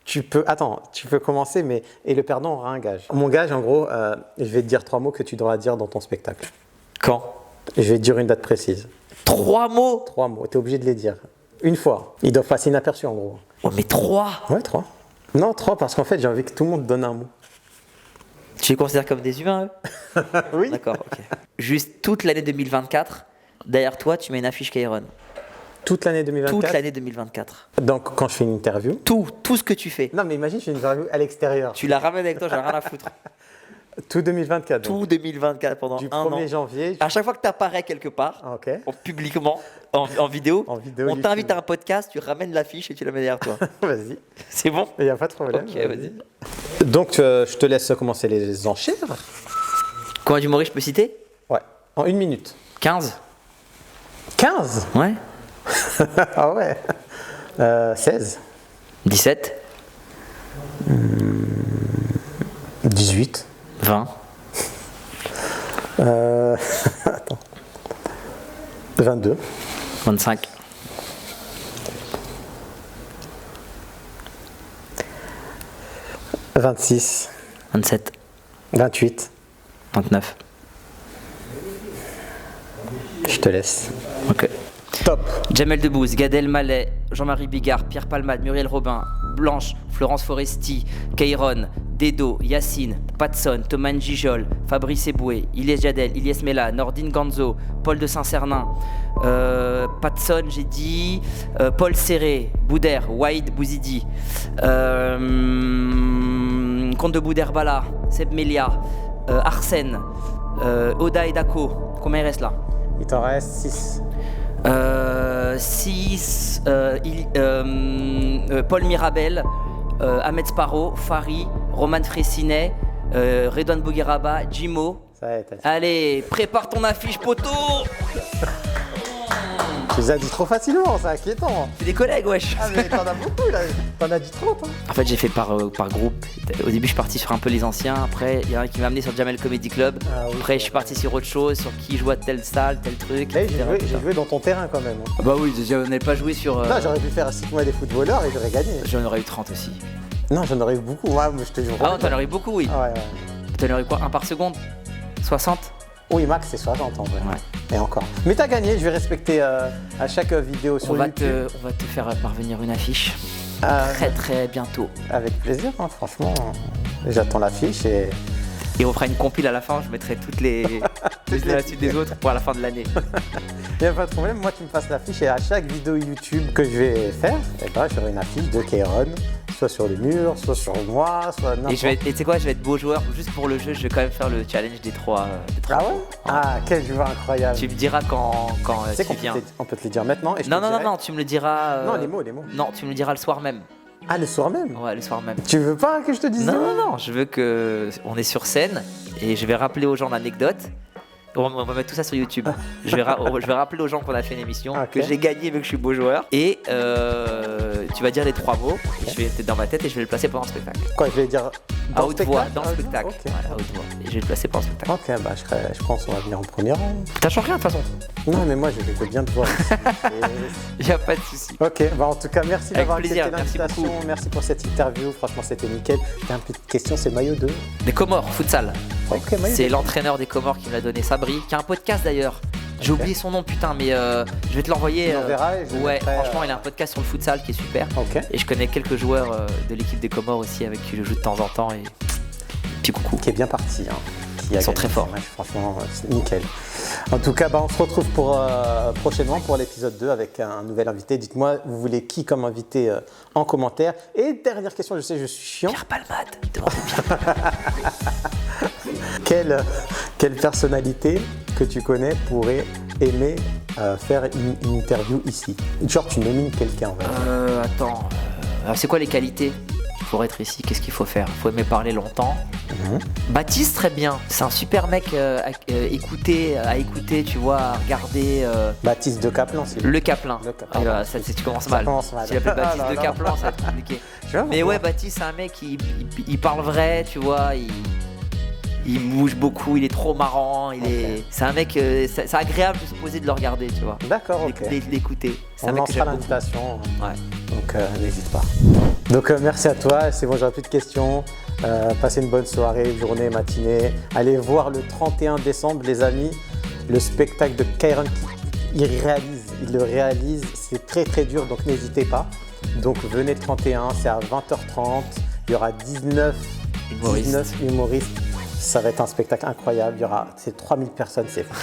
tu peux commencer, mais et le perdant aura un gage. Mon gage, en gros, je vais te dire 3 mots que tu devras dire dans ton spectacle. Quand? Je vais te dire une date précise. 3 mots? 3 mots, tu es obligé de les dire. Une fois. Ils doivent passer inaperçus, en gros. Oh, mais 3? Ouais, 3. Non, 3, parce qu'en fait, j'ai envie que tout le monde donne un mot. Tu les considères comme des humains, eux? Oui. D'accord, ok. Juste toute l'année 2024, derrière toi, tu mets une affiche Kairon. Toute l'année 2024. Toute l'année 2024. Donc, quand je fais une interview. Tout ce que tu fais. Non, mais imagine, je fais une interview à l'extérieur. Tu la ramènes avec toi, j'en ai rien à foutre. Tout 2024. Donc. Tout 2024 pendant Du un 1er an. janvier. À chaque fois que tu apparais quelque part, Ah, ok. publiquement, en vidéo, En vidéo, on YouTube. t'invite à un podcast, tu ramènes l'affiche et tu la mets derrière toi. Vas-y. C'est bon? Il n'y a pas de problème. Ok, vas-y. Donc, je te laisse commencer les enchères. Combien d'humoristes je peux citer? Ouais. En 1 minute. 15? 15. Ouais. Ah ouais. 16. 17? 18. 20? Attends. 22. 25? 26. 27? 28. 29? Je te laisse. Ok. Top. Jamel Debbouze, Gad Elmaleh, Jean-Marie Bigard, Pierre Palmade, Muriel Robin, Blanche, Florence Foresti, Kairon, Dedo, Yacine, Patson, Thomas Gijol, Fabrice Eboué, Ilyes Jadel, Ilyes Mella, Nordine Ganzo, Paul de Saint-Cernin, Patson, j'ai dit, Paul Serré, Boudère, Waïd Bouzidi, Comte de Boudère-Bala, Seb Melia, Arsène, Oda et Dako. Combien il reste là? Il t'en reste 6. 6, Paul Mirabel, Ahmed Sparrow, Fari, Roman Fressinet, Redouane Bougueraba, Jimo. Ça y est, t'as dit. Allez, prépare ton affiche, poteau. Tu les as dit trop facilement, c'est inquiétant. C'est des collègues, wesh. Ah, mais t'en as beaucoup là. T'en as dit trop, toi. En fait, j'ai fait par groupe. Au début, je suis parti sur un peu les anciens. Après, il y en a un qui m'a amené sur Jamel Comedy Club. Ah oui, Après, je suis parti sur autre chose, sur qui joue à telle salle, tel truc. Là, etc., j'ai joué dans ton terrain quand même. Ah bah oui, je n'avais pas joué sur. Là, j'aurais pu faire 6 mois des footballeurs et j'aurais gagné. J'en aurais eu 30 aussi. Non, j'en aurais eu beaucoup. Ouais, moi, je te jure. Ah non, t'en aurais eu beaucoup, oui. Ah ouais. T'en aurais eu quoi? 1 par seconde? 60? Oui, max, c'est 60 en vrai. Ouais. Et encore. Mais t'as gagné, je vais respecter à chaque vidéo sur On va YouTube. te faire parvenir une affiche Ah, très très bientôt. Avec plaisir, hein, franchement. J'attends l'affiche et. Et on fera une compile à la fin, je mettrai toutes les unes à la suite des autres pour la fin de l'année. Il n'y a pas de problème, moi tu me fasses l'affiche et à chaque vidéo YouTube que je vais faire, eh ben, j'aurai une affiche de Kairon, soit sur le mur, soit sur moi, soit n'importe. Et tu sais quoi, je vais être beau joueur, juste pour le jeu, je vais quand même faire le challenge des trois. Ah ouais? Ah, quel joueur incroyable. Tu me diras quand Tu sais tu qu'on viens. on peut te les dire maintenant et je Non, te non, non, dirai- non, tu me le diras. Non, les mots. Non, tu me le diras le soir même. Ah, le soir même? Ouais, le soir même. Tu veux pas que je te dise Non, ça? non, non, je veux on est sur scène et je vais rappeler aux gens l'anecdote. On va mettre tout ça sur YouTube. Je vais rappeler aux gens qu'on a fait une émission, Ok. que j'ai gagné vu que je suis beau joueur. Et tu vas dire les 3 mots, et je vais être dans ma tête et je vais le placer pendant le spectacle. Quoi, je vais dire À haute voix, spectacle? dans le Ah, spectacle. ok. Ouais, à haute voix. Et je vais le placer pendant le spectacle. Ok, bah je pense qu'on va venir en premier rang. T'as changé rien de toute façon. Non, mais moi je veux bien te voir. Et- Y a pas de souci. Ok, bah en tout cas, merci Avec d'avoir plaisir, accepté merci l'invitation. beaucoup. Merci pour cette interview. Franchement, c'était nickel. J'ai une petite question, c'est maillot 2. Des Comores, futsal. Ok, maillot C'est 2. l'entraîneur des Comores qui me l'a donné, Sabri, qui a un podcast d'ailleurs. J'ai Ok. oublié son nom, putain, mais je vais te l'envoyer. Tu l'enverras et je le Ouais, mettrai, franchement, il a un podcast sur le futsal qui est super. Ok. Et je connais quelques joueurs de l'équipe des Comores aussi avec qui je joue de temps en temps. Et petit coucou. Qui est bien parti. Hein. Qui a Ils sont gagné très ce forts. match. Franchement, c'est nickel. En tout cas, bah, on se retrouve prochainement pour l'épisode 2 avec un nouvel invité. Dites-moi, vous voulez qui comme invité en commentaire. Et dernière question, je sais, je suis chiant. Pierre Palmade, demandez Pierre. Quelle personnalité que tu connais pourrait aimer faire une interview ici? Genre, tu nomines quelqu'un, on va dire. Attends, c'est quoi les qualités pour être ici? Qu'est-ce qu'il faut faire? Faut aimer parler longtemps. Baptiste, très bien. C'est un super mec à écouter, tu vois, à regarder. Baptiste de Kaplan, c'est Le Caplin. Le Caplin. Ah, voilà, tu commences Ça mal. commence mal. Si l'appelle Ah, Baptiste non, de non. Caplin, ça va être compliqué. Tu vois, Mais pourquoi ouais, Baptiste, c'est un mec, il parle vrai, tu vois, il bouge beaucoup, il est trop marrant, c'est un mec, c'est agréable de se poser de le regarder, tu vois. D'accord, ok. D'écouter. C'est un On mec que lancera j'aime beaucoup. l'invitation, Ouais. donc n'hésite pas. Donc merci à toi, c'est bon, j'aurai plus de questions. Passez une bonne soirée, journée, matinée. Allez voir le 31 décembre, les amis, le spectacle de Kairon il le réalise, c'est très très dur, donc n'hésitez pas. Donc venez le 31, c'est à 20h30, il y aura 19 humoristes. Ça va être un spectacle incroyable, il y aura 3000 personnes, c'est fou.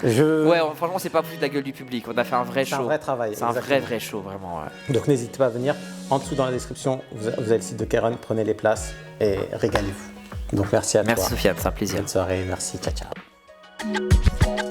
Ouais, franchement, c'est pas foutu de la gueule du public. On a fait un vrai show. C'est un vrai travail. C'est un exactement. vrai show, vraiment. Ouais. Donc n'hésitez pas à venir. En dessous dans la description, vous avez le site de Kairon, prenez les places et régalez-vous. Donc merci à toi. Merci Sofiane, c'est un plaisir. Bonne soirée, merci, ciao ciao.